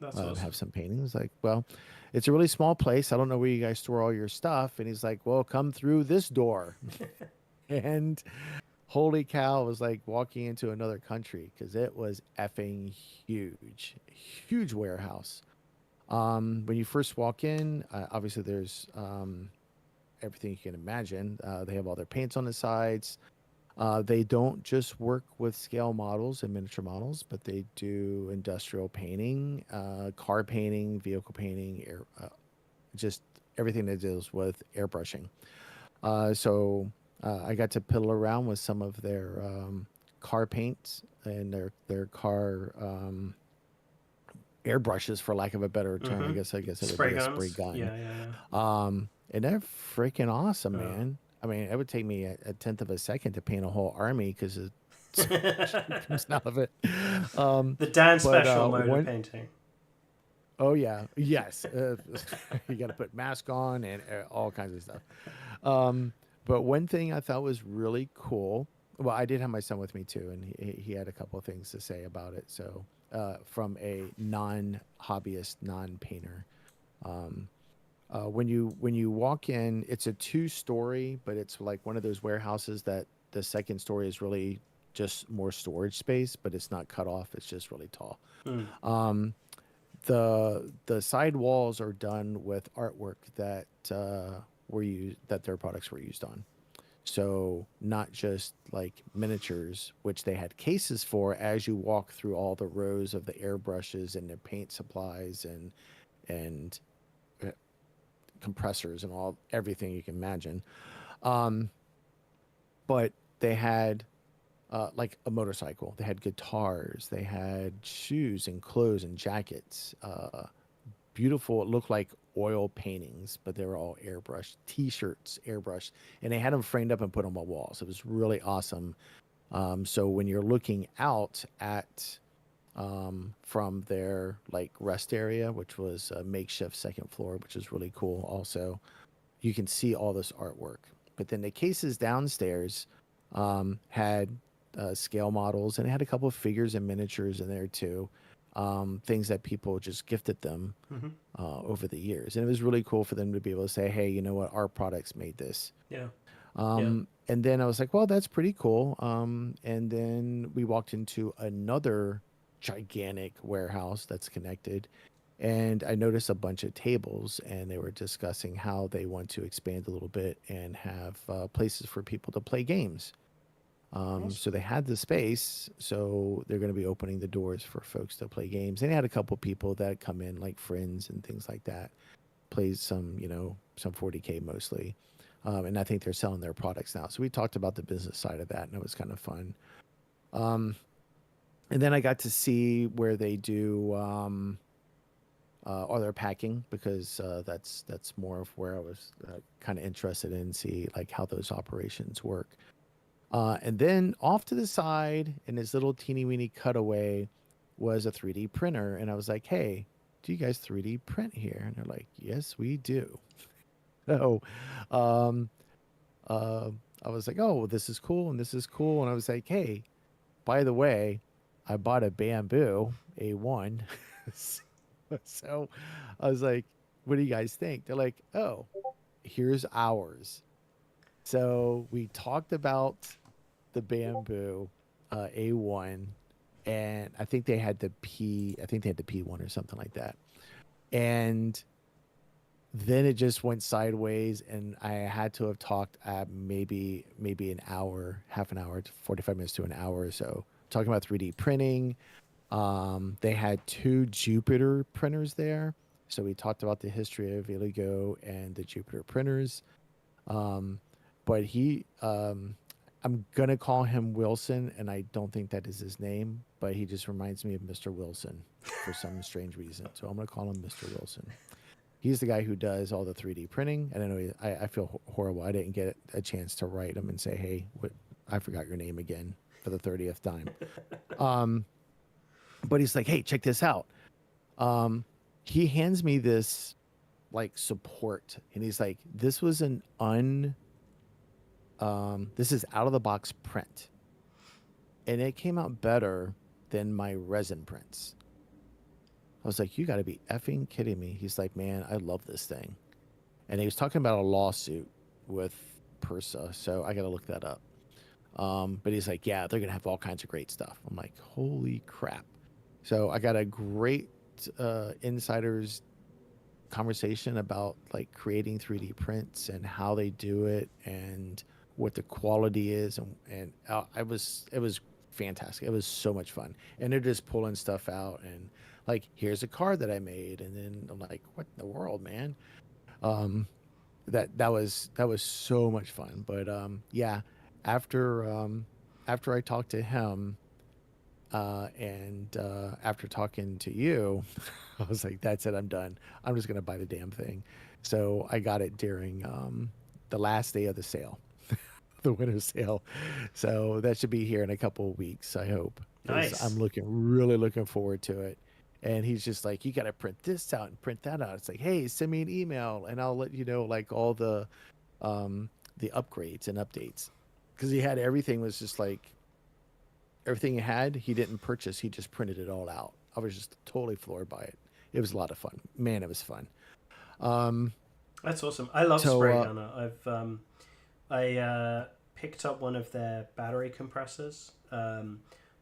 That's awesome. have some paintings. Like, well, it's a really small place. I don't know where you guys store all your stuff. And he's like, well, come through this door. And holy cow, it was like walking into another country because it was effing huge, huge warehouse. When you first walk in, obviously there's everything you can imagine. They have all their paints on the sides. They don't just work with scale models and miniature models, but they do industrial painting, car painting, vehicle painting, just everything that deals with airbrushing. So I got to piddle around with some of their car paints and their car airbrushes, for lack of a better term. Mm-hmm. I guess it would Spray be a spray guns. gun. Yeah. And they're freaking awesome, Oh. man. I mean, it would take me a tenth of a second to paint a whole army because it comes out of it. The Dan But special mode of one, painting. oh yeah, yes, you got to put mask on and all kinds of stuff. But one thing I thought was really cool. Well, I did have my son with me too, and he had a couple of things to say about it. So, from a non-hobbyist, non-painter, when you walk in, it's a two-story, but it's like one of those warehouses that the second story is really just more storage space, but it's not cut off. It's just really tall. Mm. The side walls are done with artwork that that their products were used on. So not just like miniatures, which they had cases for as you walk through all the rows of the airbrushes and their paint supplies and uh, compressors and all everything you can imagine. Um, but they had like a motorcycle. They had guitars. They had shoes and clothes and jackets. Beautiful. It looked like oil paintings, but they were all airbrushed. T-shirts, airbrushed, and they had them framed up and put on my walls. It was really awesome. So when you're looking out at from their like rest area, which was a makeshift second floor, which is really cool. Also, you can see all this artwork. But then the cases downstairs had scale models, and it had a couple of figures and miniatures in there too. Things that people just gifted them Mm-hmm. over the years, and it was really cool for them to be able to say, "Hey, you know what? Our products made this." Yeah. Yeah. And then I was like, "Well, that's pretty cool." And then we walked into another gigantic warehouse that's connected, and I noticed a bunch of tables, and they were discussing how they want to expand a little bit and have places for people to play games. Awesome. So they had the space, so they're going to be opening the doors for folks to play games. And they had a couple people that come in, like friends and things like that, plays some, some 40K mostly. And I think they're selling their products now. So we talked about the business side of that, and it was kind of fun. And then I got to see where they do or their packing, because that's more of where I was kind of interested in, see like how those operations work. And then off to the side in this little teeny weeny cutaway was a 3D printer. And I was like, hey, do you guys 3D print here? And they're like, yes, we do. So um, uh, I was like, oh, well, this is cool. And this is cool. And I was like, hey, by the way, I bought a bamboo A1. So I was like, what do you guys think? They're like, oh, here's ours. So we talked about the bamboo A1, and I think they had the I think they had the P1 or something like that. And then it just went sideways, and I had to have talked maybe an hour, half an hour, to 45 minutes to an hour or so, talking about 3D printing. They had two Jupiter printers there, so we talked about the history of Iligo and the Jupiter printers. Um, but I'm gonna call him Wilson, and I don't think that is his name, but he just reminds me of Mr. Wilson for some strange reason. So I'm gonna call him Mr. Wilson. He's the guy who does all the 3D printing. And I know I feel horrible. I didn't get a chance to write him and say, hey, I forgot your name again for the 30th time. Um, but he's like, hey, check this out. He hands me this like support, and he's like, this was this is out of the box print, and it came out better than my resin prints. I was like, you got to be effing kidding me. He's like, man, I love this thing. And he was talking about a lawsuit with Persa, so I got to look that up. But he's like, yeah, they're going to have all kinds of great stuff. I'm like, holy crap. So I got a great insider's conversation about like creating 3D prints and how they do it and what the quality is. And it was fantastic. It was so much fun. And they're just pulling stuff out and like, here's a card that I made. And then I'm like, what in the world, man? Um, that was so much fun. But yeah, after after I talked to him, and after talking to you, I was like, that's it, I'm done. I'm just gonna buy the damn thing. So I got it during the last day of the sale, the winter sale. So that should be here in a couple of weeks, I hope, because I'm Nice. really looking forward to it. And he's just like, you got to print this out and print that out. It's like, hey, send me an email and I'll let you know like all the upgrades and updates. Because he had everything was just like everything he had, he didn't purchase. He just printed it all out. I was just totally floored by it. It was a lot of fun. Man, it was fun. Um, That's awesome. I love so spray gunner. I picked up one of their battery compressors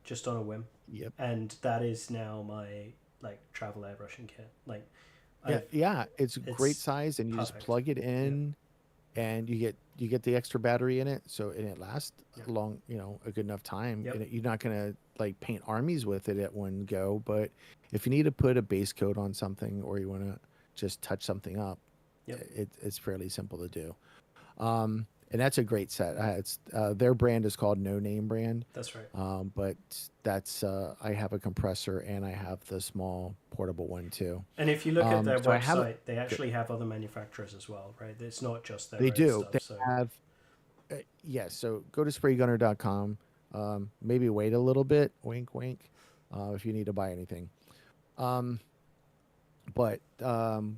just on a whim, yep. and that is now my like travel airbrushing kit. Like Yeah, I've yeah, it's a great it's size, and you just perfect. plug it Yeah, in, and you get the extra battery in it, so and it lasts yeah, a long, a good enough time. yep, And you're not gonna like paint armies with it at one go, but if you need to put a base coat on something or you want to just touch something up, yep. it's fairly simple to do. And that's a great set. It's their brand is called No Name Brand, That's right. but that's I have a compressor and I have the small portable one too. And if you look at their So I have website, they actually have other manufacturers as well, right? It's not just their they own do stuff. they So have yes. So go to spraygunner.com. Maybe wait a little bit. Wink, wink. If you need to buy anything. Um, but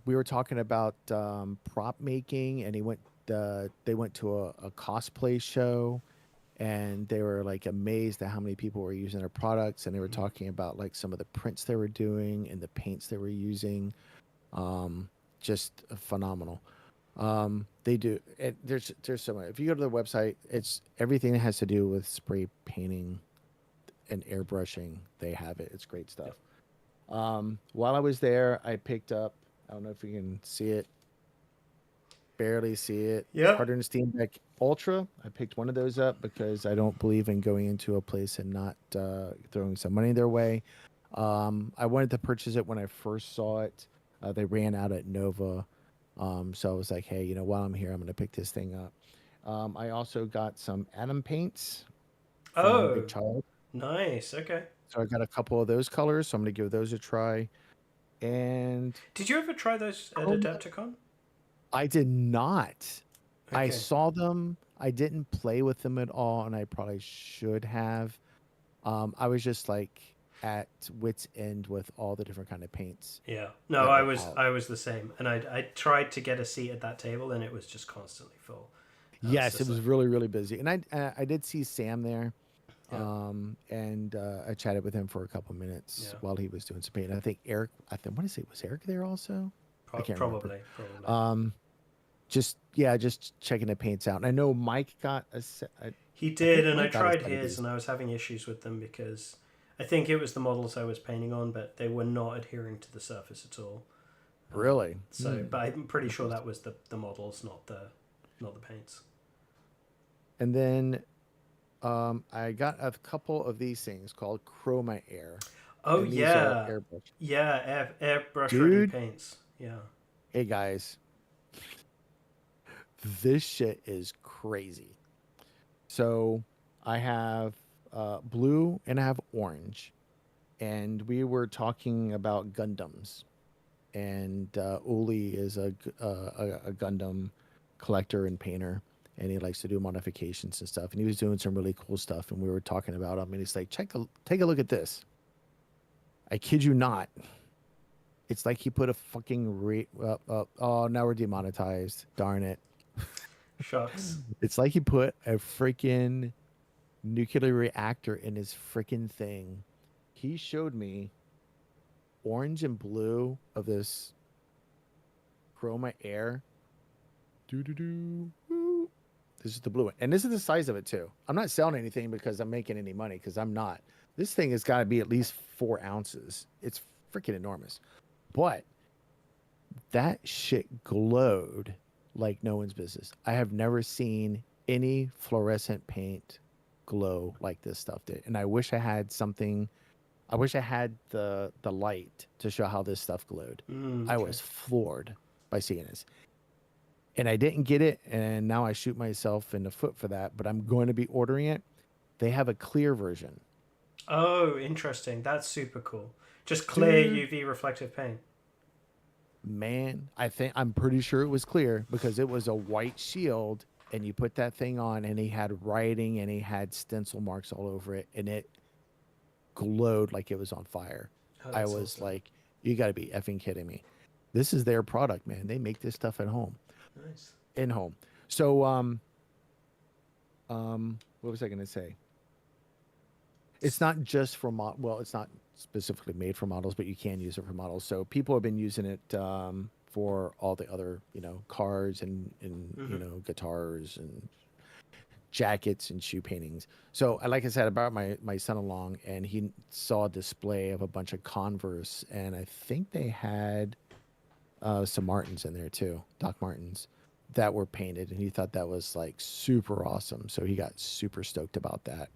we were talking about prop making, and they went to a cosplay show, and they were like amazed at how many people were using their products, and they were mhm. talking about like some of the prints they were doing and the paints they were using. Um, just phenomenal. They do. There's so much. If you go to their website, it's everything that has to do with spray painting and airbrushing. They have it. It's great Yep. stuff. While I was there, I picked up. I don't know if you can see it. Barely see it. Yep. Harder Steenbeck Ultra. I picked one of those up because I don't believe in going into a place and not throwing some money their way. I wanted to purchase it when I first saw it. They ran out at Nova. So I was like, hey, while I'm here, I'm going to pick this thing up. I also got some Atom paints from Big Oh, Child. nice. Okay. So I got a couple of those colors. So I'm going to give those a try. And Did you ever try those at chroma, Adepticon? I did not. I Okay. saw them. I didn't play with them at all, and I probably should have. I was just like at wit's end with all the different kind of paints Yeah. No, that I were was out. I was the same, and I tried to get a seat at that table, and it was just constantly full. I was Yes, it just was like, really really busy, and I did see Sam there, yeah, and I chatted with him for a couple minutes Yeah. while he was doing some painting. I think Eric. I want to say, was Eric there also? I can't remember. Probably. Um, just yeah, just checking the paints out. And I know Mike got He I did, think and I Mike got a tried set of his, these. and I was having issues with them because I think it was the models I was painting on, but they were not adhering to the surface at all. Really? So, but I'm pretty sure that Interesting. was the models, not the paints. And then I got a couple of these things called Chroma Air, Oh and these are yeah, airbrush. yeah, airbrush ready Dude, paints. Yeah. hey guys, this shit is crazy. So I have blue and I have orange, and we were talking about Gundams. And Uli is a Gundam collector and painter, and he likes to do modifications and stuff. And he was doing some really cool stuff, and we were talking about him. And he's like, take a look at this. I kid you not. It's like he put a fucking oh, now we're demonetized. Darn it. Shucks. It's like he put a freaking nuclear reactor in his freaking thing. He showed me orange and blue of this Chroma Air. Do do do. This is the blue one, and this is the size of it too. I'm not selling anything because I'm making any money because I'm not. This thing has got to be at least 4 ounces. It's freaking enormous, but that shit glowed like no one's business. I have never seen any fluorescent paint glow like this stuff did, and I wish I had something. I wish I had the light to show how this stuff glowed. I Okay. was floored by seeing this. And I didn't get it, and now I shoot myself in the foot for that, but I'm going to be ordering it. They have a clear version. Oh, interesting. That's super cool. Just clear Dude, UV reflective paint. man, I'm pretty sure it was clear because it was a white shield and you put that thing on and he had writing and he had stencil marks all over it and it glowed like it was on fire. Oh, I that's was awesome. like, you got to be effing kidding me. This is their product, man. They make this stuff at home. Nice. In home. So what was I going to say? It's not just for well, it's not specifically made for models, but you can use it for models. So people have been using it for all the other, cars and Mm-hmm. guitars and jackets and shoe paintings. So like I said, I brought my son along, and he saw a display of a bunch of Converse, and I think they had some Martins in there too, Doc Martens, that were painted, and he thought that was like super awesome. So he got super stoked about that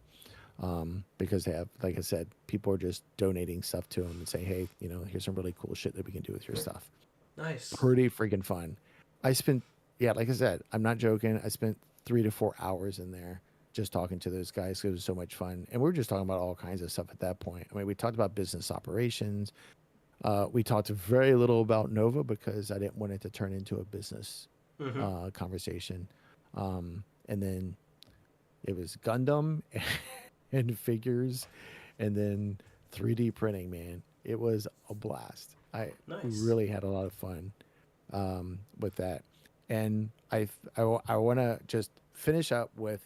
because they have, like I said, people are just donating stuff to him and say, hey, here's some really cool shit that we can do with your stuff. Nice. Pretty freaking fun. I spent, yeah, like I said, I'm not joking. I spent 3 to 4 hours in there just talking to those guys. It was so much fun. And we were just talking about all kinds of stuff at that point. I mean, we talked about business operations. We talked very little about Nova because I didn't want it to turn into a business Mm-hmm. conversation. And then it was Gundam and figures, and then 3D printing. Man, it was a blast. I Nice. really had a lot of fun with that. And I want to just finish up with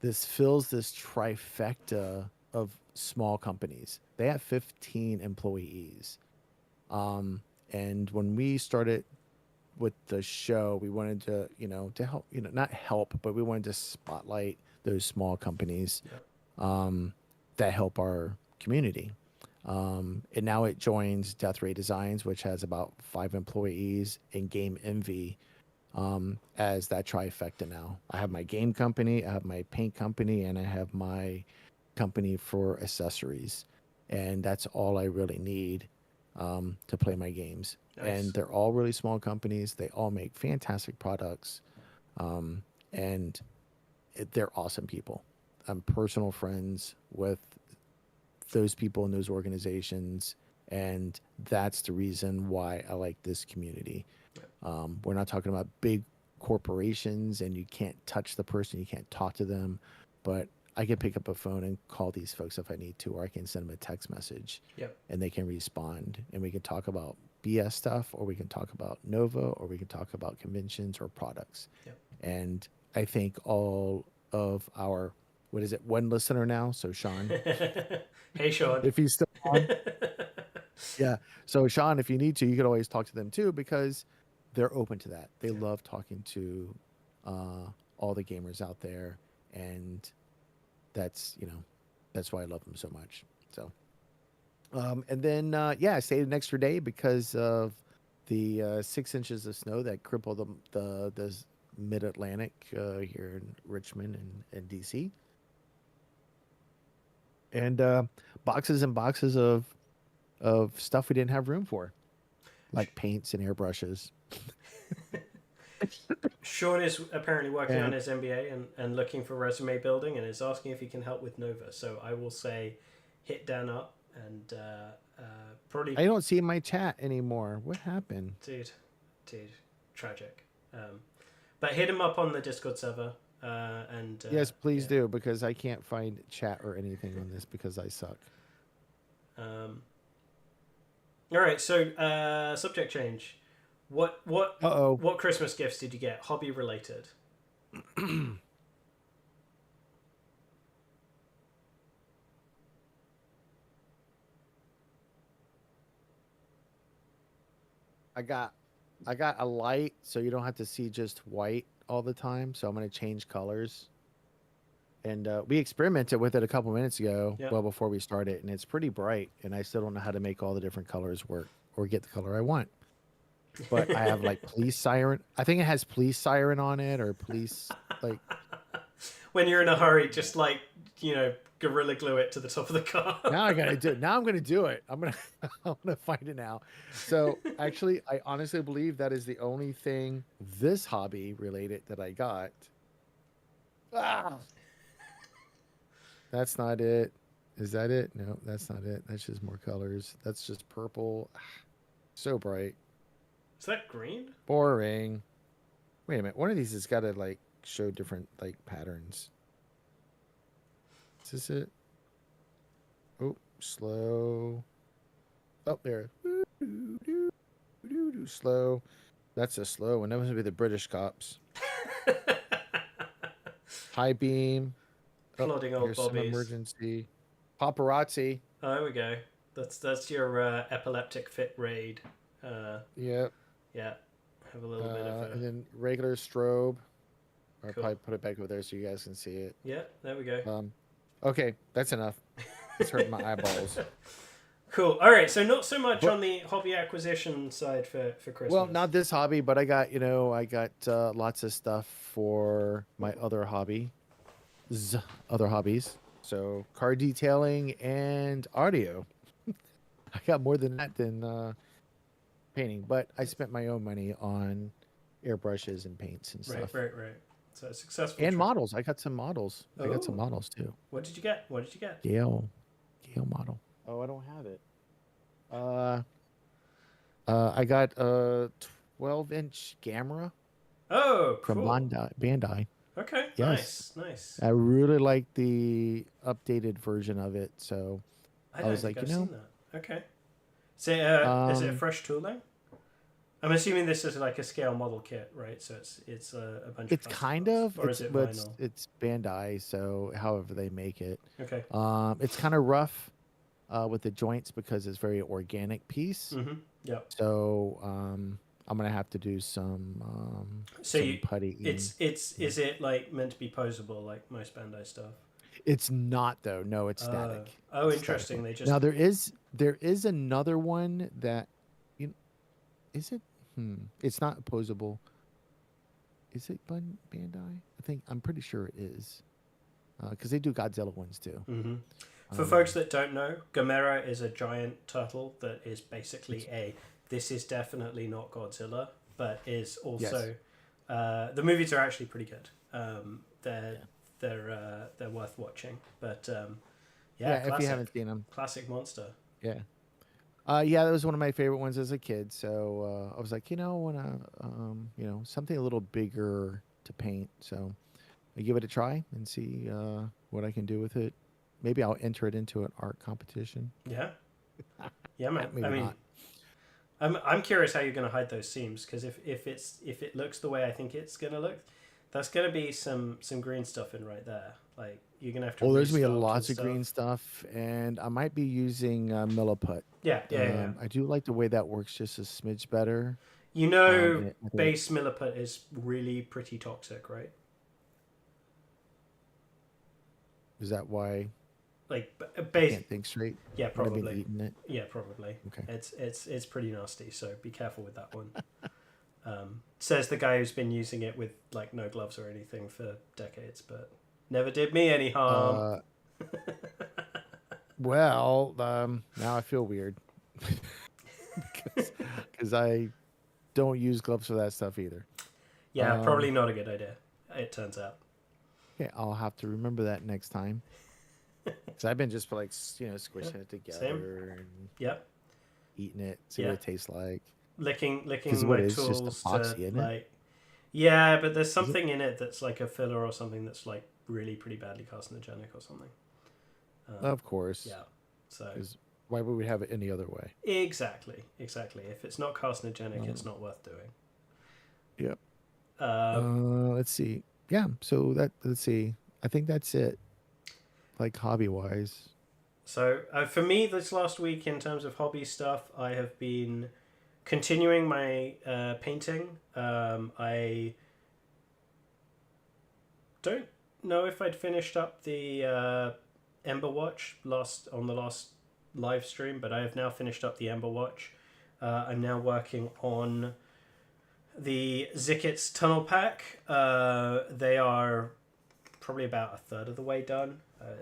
this fills this trifecta of small companies. They have 15 employees. And when we started with the show, we wanted to, to help, not help, but we wanted to spotlight those small companies Yep. that help our community. And now it joins Death Ray Designs, which has about 5 employees, and Game Envy as that trifecta now. I have my game company, I have my paint company, and I have my company for accessories. And that's all I really need to play my games. And Nice. they're all really small companies. They all make fantastic products. And they're awesome people. I'm personal friends with those people in those organizations. And that's the reason why I like this community. Yep. We're not talking about big corporations and you can't touch the person, you can't talk to them, but I can pick up a phone and call these folks if I need to, or I can send them a text message Yep. and they can respond and we can talk about BS stuff, or we can talk about Nova, or we can talk about conventions or products. Yep. And I think all of our what is it, one listener now. So Sean, Hey, Sean. if he's still on, yeah. So Sean, if you need to, you could always talk to them too because they're open to that. They Yeah. love talking to all the gamers out there, and that's that's why I love them so much. So, and then yeah, I stayed an extra day because of the 6 inches of snow that crippled the mid Atlantic here in Richmond and DC, and boxes and boxes of stuff we didn't have room for, like paints and airbrushes. Sean is apparently working on And his MBA and looking for resume building and is asking if he can help with Nova. So I will say hit Dan up and probably. I don't see my chat anymore. What happened? Dude, tragic. But hit him up on the Discord server and. Yes, please Yeah. do because I can't find chat or anything on this because I suck. All right, so subject change. What Uh-oh. what Christmas gifts did you get? Hobby related. I got a light so you don't have to see just white all the time. So I'm going to change colors. And we experimented with it a couple minutes ago, Yeah. well before we started, and it's pretty bright. And I still don't know how to make all the different colors work or get the color I want. But I have like police siren. I think it has police siren on it or police like. When you're in a hurry, just like gorilla glue it to the top of the car. Now I gotta do it. Now I'm gonna do it. I'm gonna find it now. So actually, I honestly believe that is the only thing this hobby related that I got. Ah, that's not it. Is that it? No, that's not it. That's just more colors. That's just purple. So bright. Is that green? Boring. Wait a minute. One of these has got to like show different like patterns. Is this it? Oh, slow. Oh, there. Slow. That's a slow one. That must be the British cops. High beam. Oh, Plodding old here's some bobbies. emergency. Paparazzi. Oh, there we go. That's your epileptic fit raid. Yep. Yeah, have a little bit of And a. then regular strobe. I'll Cool. probably put it back over there so you guys can see it. Yeah, there we go. Okay, that's enough. It's hurting my eyeballs. Cool. All right, so not so much But- on the hobby acquisition side for Christmas. Well, not this hobby, but I got lots of stuff for my other other hobbies. So car detailing and audio. I got more than that than painting, but I spent my own money on airbrushes and paints and stuff. Right. So a successful. And trip. models. I got some models. I got some Oh. models too. What did you get? Gale model. Oh, I don't have it. I got a 12-inch camera Oh, from cool. Bandai. Okay. Yes. Nice. I really like the updated version of it. So I was don't like, think you I've know, seen that. Okay. So, is it fresh tooling? I'm assuming this is like a scale model kit, right? So it's a bunch of it's plastic kind parts. of Or is it vinyl? it's Bandai, so however they make it. Okay. It's kind of rough with the joints because it's very organic piece. Mm-hmm. Yep. So I'm gonna have to do some So some putty. is it like meant to be posable like most Bandai stuff? It's not though. No, it's static. Oh, It's interesting. static. They just Now there is another one that is it? It's not posable. Is it Bandai? I'm pretty sure it is. Because they do Godzilla ones too. Mm-hmm. For folks that don't know, Gamera is a giant turtle that is basically this is definitely not Godzilla, but is also the movies are actually pretty good. They're worth watching. But if you haven't seen them, classic monster. yeah. Yeah, that was one of my favorite ones as a kid. So I was like, I want to, something a little bigger to paint. So I give it a try and see what I can do with it. Maybe I'll enter it into an art competition. Yeah, yeah, man. Maybe I mean, not. I'm curious how you're going to hide those seams because if it looks the way I think it's going to look, That's gonna be some green stuff in right there. Like you're gonna have to Well, there's gonna be restart and lots of stuff. green stuff, and I might be using milliput. Yeah. I do like the way that works just a smidge better. You know, I think base milliput is really pretty toxic, right? is that why Like I base, can't think straight yeah, when I've been probably. eating it. Yeah, probably. Okay. It's pretty nasty, so be careful with that one. Says the guy who's been using it with like no gloves or anything for decades, but never did me any harm. Uh, well, now I feel weird because I don't use gloves for that stuff either. Yeah, probably not a good idea. It turns out. Okay, I'll have to remember that next time. Because I've been just like squishing it Same. together and Yep. eating it, see what it tastes like. Licking Because my what it is just tools epoxy, to isn't it? like. Yeah, but there's Is it? something in it that's like a filler or something that's like really pretty badly carcinogenic or something. Of course. Yeah. So. Because why would we have it any other way? Exactly. If it's not carcinogenic, it's not worth doing. Yep. Uh, Let's see. Yeah. So let's see. I think that's it. Like hobby wise. So for me, this last week, in terms of hobby stuff, I have been continuing my painting. I don't know if I'd finished up the Ember Watch on the last live stream, but I have now finished up the Ember Watch. I'm now working on the Zicket's Tunnel Pack. They are probably about a third of the way done.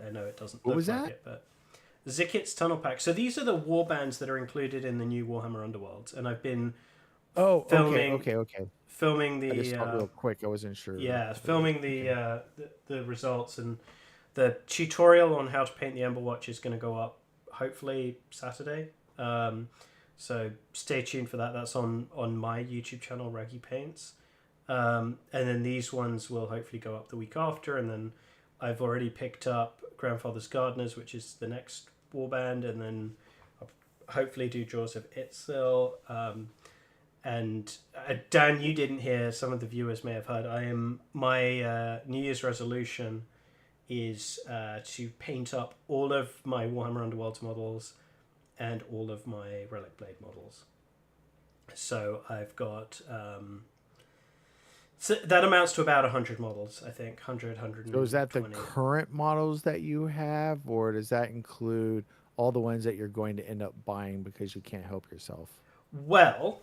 I know it doesn't look like it, but Zicket's Tunnel Pack. So these are the war bands that are included in the new Warhammer Underworlds, and I've been filming. Okay. Filming the. I just thought real quick. I wasn't sure. Yeah, filming the results, and the tutorial on how to paint the Ember Watch is going to go up hopefully Saturday. So stay tuned for that. That's on my YouTube channel, Raggedy Pants. And then these ones will hopefully go up the week after, and then I've already picked up Grandfather's Gardeners, which is the next warband, and then I'll hopefully do Jaws of Itzel. And Dan, you didn't hear. Some of the viewers may have heard. My New Year's resolution is to paint up all of my Warhammer Underworlds models and all of my Relic Blade models. So I've got. So that amounts to about 100 models, I think. 100. So is that the current models that you have, or does that include all the ones that you're going to end up buying because you can't help yourself? Well,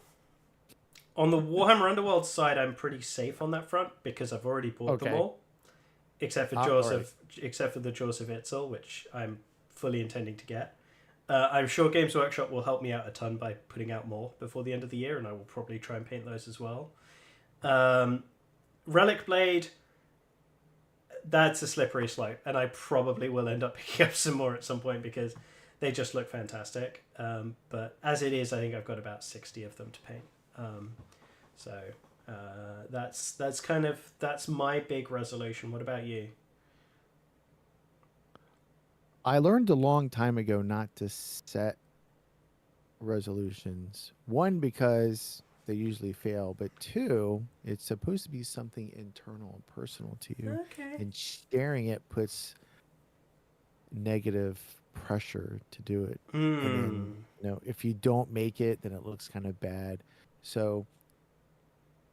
on the Warhammer Underworld side, I'm pretty safe on that front because I've already bought them all, except for the Jaws of Itzel, which I'm fully intending to get. I'm sure Games Workshop will help me out a ton by putting out more before the end of the year, and I will probably try and paint those as well. Relic Blade, that's a slippery slope, and I probably will end up picking up some more at some point because they just look fantastic. But as it is, I think I've got about 60 of them to paint. So that's my big resolution. What about you? I learned a long time ago not to set resolutions. One, because they usually fail, but two, it's supposed to be something internal and personal to you. Okay. And sharing it puts negative pressure to do it. And then, if you don't make it, then it looks kind of bad. So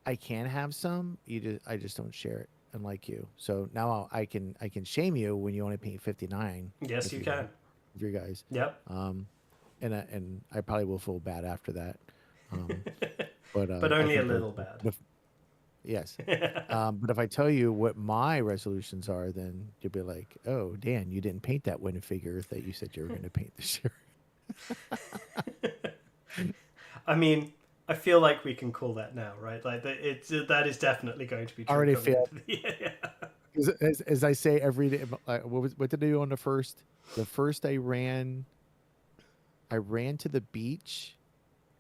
I can have some, I just don't share it, unlike you. So now I can shame you when you only paint 59. Yes, you can. Of your guys. Yep. And I probably will feel bad after that. But only a little bad. Yes. But if I tell you what my resolutions are, then you'll be like, "Oh, Dan, you didn't paint that wooden figure that you said you were going to paint this year." I mean, I feel like we can call that now, right? Like that is definitely going to be true. Already failed. Yeah. As I say every day, what did I do on the first? The first I ran to the beach,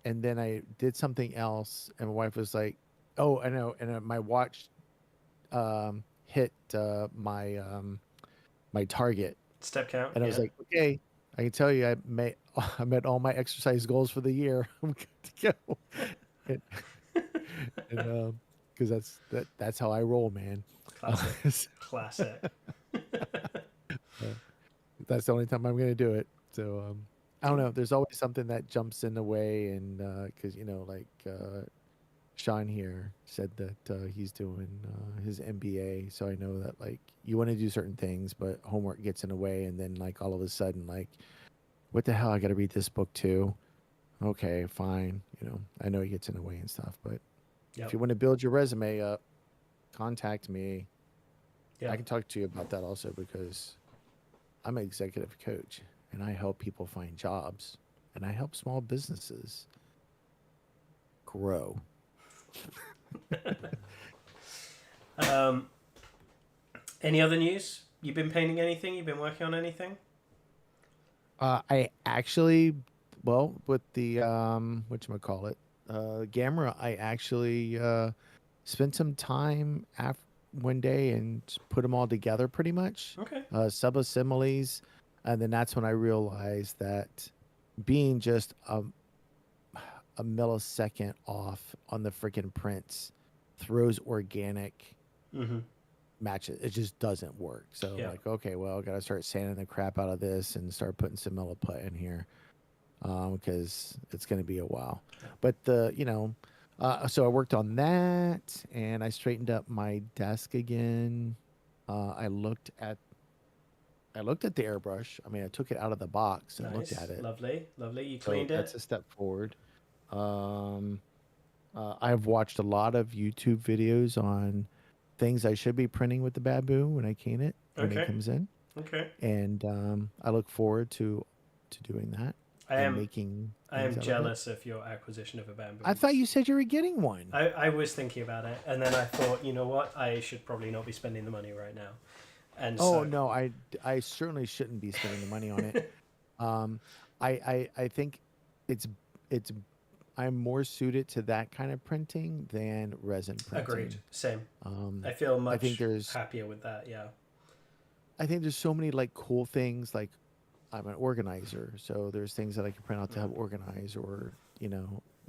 and then I did something else, and my wife was like, "Oh, I know," and my watch hit my target Step count, and I was like, "Okay, I can tell you, I met all my exercise goals for the year. I'm good to go." because that's how I roll, man. Classic. Classic. Uh, that's the only time I'm going to do it. So I don't know. There's always something that jumps in the way, and because like Sean here said that he's doing his MBA, so I know that like you want to do certain things, but homework gets in the way, and then like all of a sudden, like, what the hell? I got to read this book too. Okay, fine. I know he gets in the way and stuff, but if Yep. you want to build your resume up, contact me. I Yeah. can talk to you about that also because I'm an executive coach and I help people find jobs and I help small businesses grow. Um, any other news? You've been painting anything? You've been working on anything? I actually, well, with the whatchamacallit, Gamera, I actually spent some time one day and put them all together pretty much, Okay. sub assemblies, and then that's when I realized that being just a millisecond off on the freaking prints throws organic Mm-hmm. matches. It just doesn't work. So Yeah. like, okay, well, I gotta start sanding the crap out of this and start putting some milliput in here because it's gonna be a while. Yeah. But so I worked on that and I straightened up my desk again. I looked at the airbrush. I mean, I took it out of the box and looked Nice. at it. Lovely. Lovely. You So cleaned that's it? a step forward. Um, I've watched a lot of YouTube videos on things I should be printing with the Baboo when I can it when it Okay. comes in, Okay. and I look forward to doing that I and am making I things am out of it. jealous of your acquisition of a bamboo. I thought you said you were getting one. I was thinking about it, and then I thought, you know what? I should probably not be spending the money right now. And Oh so, no, I certainly shouldn't be spending the money on it. Um, I think it's it's I'm more suited to that kind of printing than resin agreed. printing. Same. Um, I feel I think much there's happier with that. Yeah. I think there's so many like cool things. Like I'm an organizer, so there's things that I can print out to Mm. help organize. Or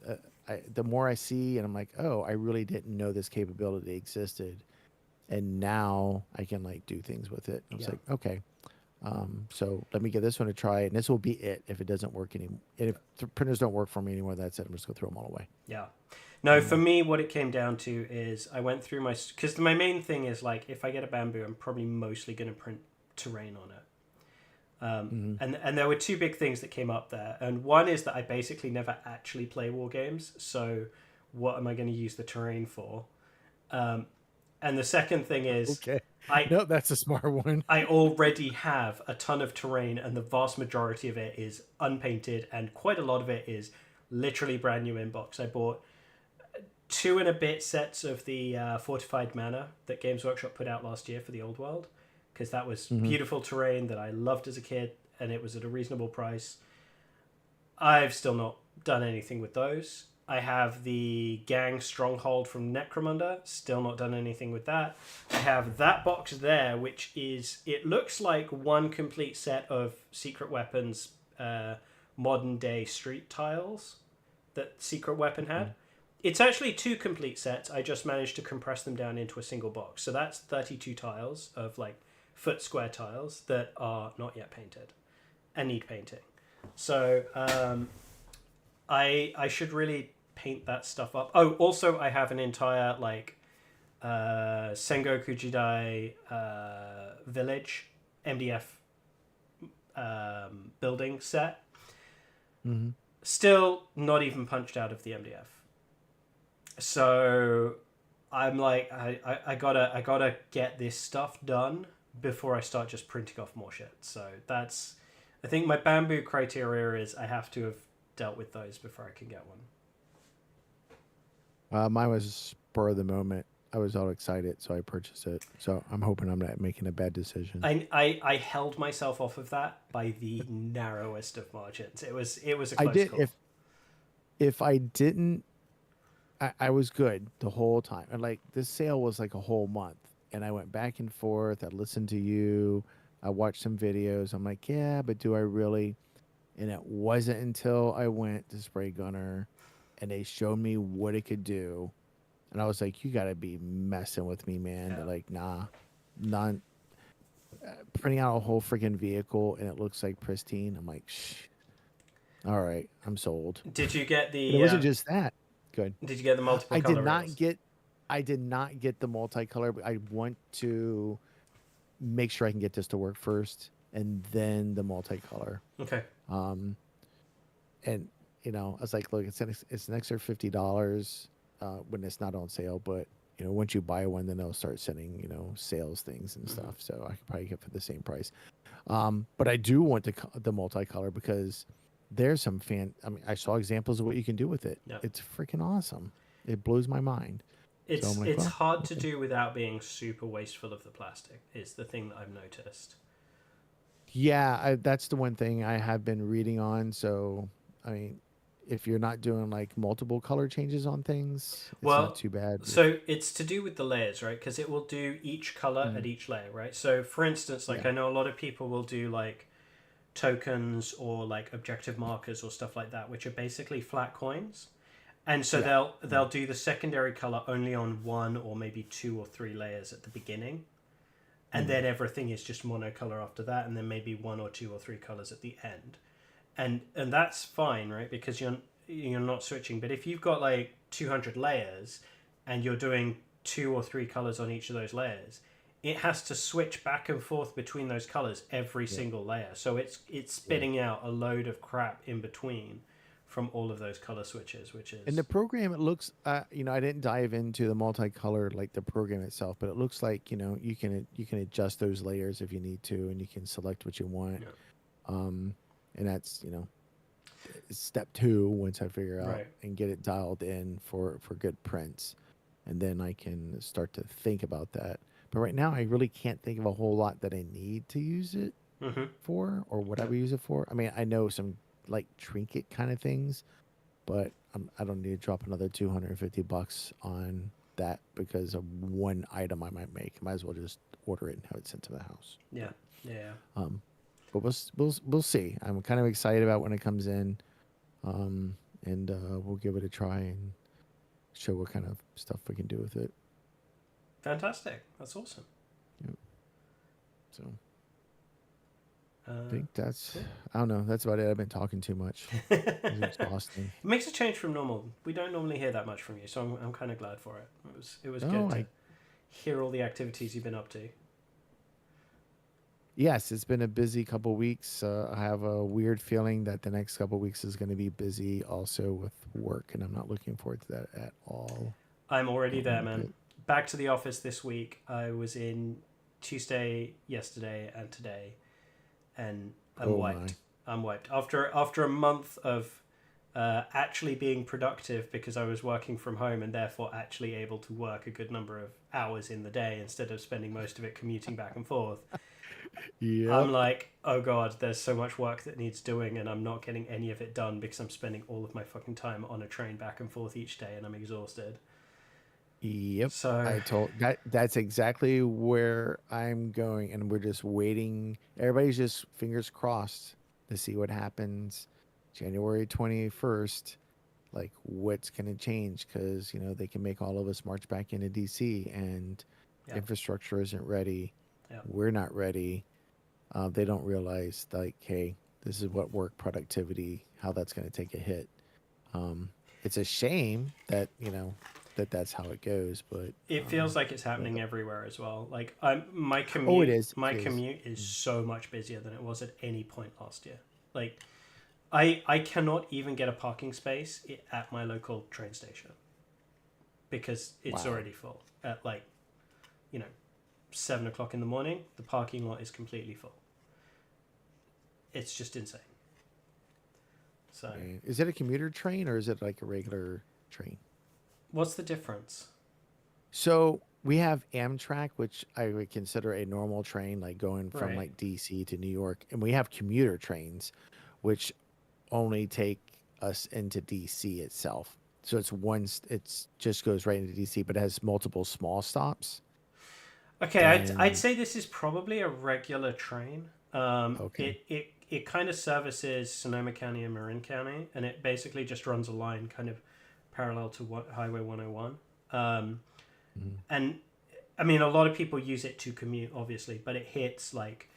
uh, the more I see, and I'm like, oh, I really didn't know this capability existed, and now I can like do things with it. I was Yeah. like, okay, so let me give this one a try, and this will be it if it doesn't work anymore. And if the printers don't work for me anymore, that's it. I'm just gonna throw them all away. Yeah. No, for Um, me, what it came down to is I went through my because my main thing is like if I get a bamboo, I'm probably mostly going to print terrain on it. mhm. And there were two big things that came up there, and one is that I basically never actually play war games, so what am I going to use the terrain for? Um, and the second thing is Okay, I no, that's a smart one. I already have a ton of terrain, and the vast majority of it is unpainted, and quite a lot of it is literally brand new inbox. I bought two and a bit sets of the fortified mana that Games Workshop put out last year for the old world, because that was Hmm. beautiful terrain that I loved as a kid, and it was at a reasonable price. I've still not done anything with those. I have the gang stronghold from Necromunda, still not done anything with that. I have that box there, which is, it looks like one complete set of secret weapons, modern day street tiles that Secret Weapon had. It's actually two complete sets. I just managed to compress them down into a single box. So that's 32 tiles of like foot square tiles that are not yet painted and need painting. So I should really paint that stuff up. Oh, also I have an entire like Sengoku Jidai village MDF building set. Hmm. Still not even punched out of the MDF. So I'm like I gotta get this stuff done before I start just printing off more shit. So that's I think my bamboo criteria is I have to have dealt with those before I can get one. Mine was spur of the moment. I was all excited, so I purchased it. So I'm hoping I'm not making a bad decision. I held myself off of that by the narrowest of margins. It was a I close did. call. If I didn't, I was good the whole time. And like this sale was like a whole month, and I went back and forth. I listened to you. I watched some videos. I'm like, yeah, but do I really? And it wasn't until I went to Spray Gunner, and they showed me what it could do. And I was like, you got to be messing with me, man. Yeah. They're like, nah, not printing out a whole freaking vehicle and it looks like pristine. I'm like, shh, all right, I'm sold. Did you get But it the wasn't just that. Good. multiple I did color not rails? get I did not get the multicolor, but I want to make sure I can get this to work first and then the multicolor. Okay. And I was like, look, it's an extra $50 when it's not on sale, but once you buy one, then they'll start sending sales things and Hmm. stuff. So I could probably get for the same price. But I do want the multicolor because there's some I mean, I saw examples of what you can do with it. Yeah. It's freaking awesome. It blows my mind. So I'm like, It's well, hard to okay. do without being super wasteful of the plastic. Is the thing that I've noticed. Yeah, that's the one thing I have been reading on. So, I mean, if you're not doing like multiple color changes on things, it's not Well, too bad. If so it's to do with the layers, right? Because it will do each color at mm, each layer, right? So, for instance, like yeah, I know a lot of people will do like tokens or like objective markers or stuff like that, which are basically flat coins. And so yeah, they'll do the secondary color only on one or maybe two or three layers at the beginning, and mm, then everything is just monocolor after that, and then maybe one or two or three colors at the end. And that's fine, right? Because you're not switching. But if you've got like 200 layers and you're doing two or three colors on each of those layers, it has to switch back and forth between those colors every yeah, single layer. So it's yeah. spitting out a load of crap in between from all of those color switches, which In is the program, it looks, I didn't dive into the multicolored like the program itself, but it looks like you can adjust those layers if you need to, and you can select what you want. yeah, Um, and that's step two once I figure out right. and get it dialed in for good prints, and then I can start to think about that. But right now, I really can't think of a whole lot that I need to use it Mm-hmm. for or what I Yeah. would use it for. I mean, I know some like trinket kind of things, but I don't need to drop another $250 on that because of one item I might make. Might as well just order it and have it sent to the house. Yeah. Yeah. Um, but we'll see. I'm kind of excited about when it comes in, um, and we'll give it a try and show what kind of stuff we can do with it. Fantastic. That's awesome. Yep. So I Uh, think that's cool. I don't know. That's about it. I've been talking too much. It's It exhausting. makes a change from normal. We don't normally hear that much from you, so I'm kind of glad for it. It was good No, to I hear all the activities you've been up to. Yes, it's been a busy couple weeks. I have a weird feeling that the next couple weeks is going to be busy also with work, and I'm not looking forward to that at all. I'm already there, But man. Back to the office this week. I was in Tuesday, yesterday, and today, and I'm oh wiped. my, I'm wiped after a month of actually being productive because I was working from home and therefore actually able to work a good number of hours in the day instead of spending most of it commuting back and forth. I'm yep, like, oh god, there's so much work that needs doing, and I'm not getting any of it done because I'm spending all of my fucking time on a train back and forth each day, and I'm exhausted. yep. So, I told that's exactly where I'm going, and we're just waiting. Everybody's just fingers crossed to see what happens January 21st. Like what's going to change because they can make all of us march back into DC, and yeah, infrastructure isn't ready. yeah, We're not ready. They don't realize like, hey, this is what work productivity, how that's going to take a hit. It's a shame that that's how it goes, but it feels like it's well, happening everywhere as well. Like, I'm my oh, it commute, is, my it is. commute is Mm. so much busier than it was at any point last year. Like, I cannot even get a parking space at my local train station because it's Wow. already full at like, you know, 7 o'clock in the morning. The parking lot is completely full. It's just insane. So, Man. Is it a commuter train or is it like a regular train? what's the difference? So we have Amtrak, which I would consider a normal train, like going from Right. like DC to New York, and we have commuter trains, which only take us into DC itself. So it's just goes right into DC, but it has multiple small stops. Okay, I'd And say this is probably a regular train. okay, It kind of services Sonoma County and Marin County, and it basically just runs a line kind of parallel to what Highway 101. Mhm. And I mean, a lot of people use it to commute, obviously, but it hits like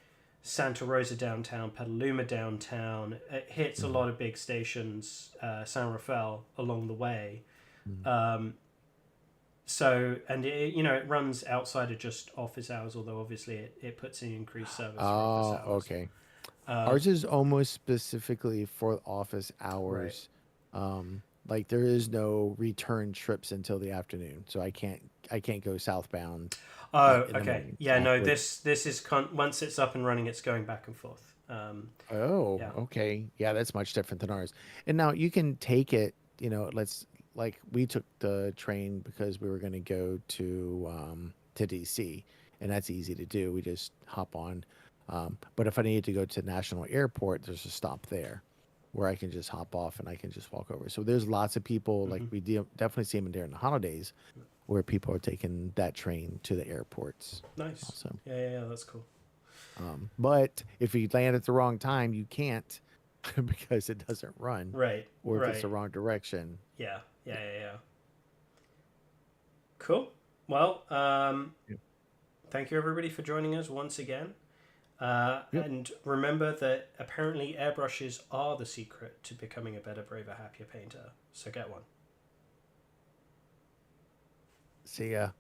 Santa Rosa downtown, Petaluma downtown. It hits a Mhm. lot of big stations, San Rafael along the way. Mhm. Um, so, and it runs outside of just office hours, although obviously it puts in increased service for office Oh, hours. okay. Um, Ours is almost specifically for office right. hours. Like there is no return trips until the afternoon, so I can't go southbound Oh, in the okay. morning. So Yeah, I no. would. This is once it's up and running, it's going back and forth. Oh, Yeah. okay. Yeah, that's much different than ours. And now you can take it. Let's like we took the train because we were going to go to DC, and that's easy to do. We just hop on. But if I needed to go to National Airport, there's a stop there where I can just hop off and I can just walk over. So there's lots of people like Hmm. definitely see them during the holidays where people are taking that train to the airports Nice. also. Yeah. That's cool. But if you land at the wrong time, you can't because it doesn't run, Right. or if it's the Right. wrong direction. Yeah. Cool. Well, Yep. thank you everybody for joining us once again. Yep. And remember that apparently airbrushes are the secret to becoming a better, braver, happier painter. So get one. See ya.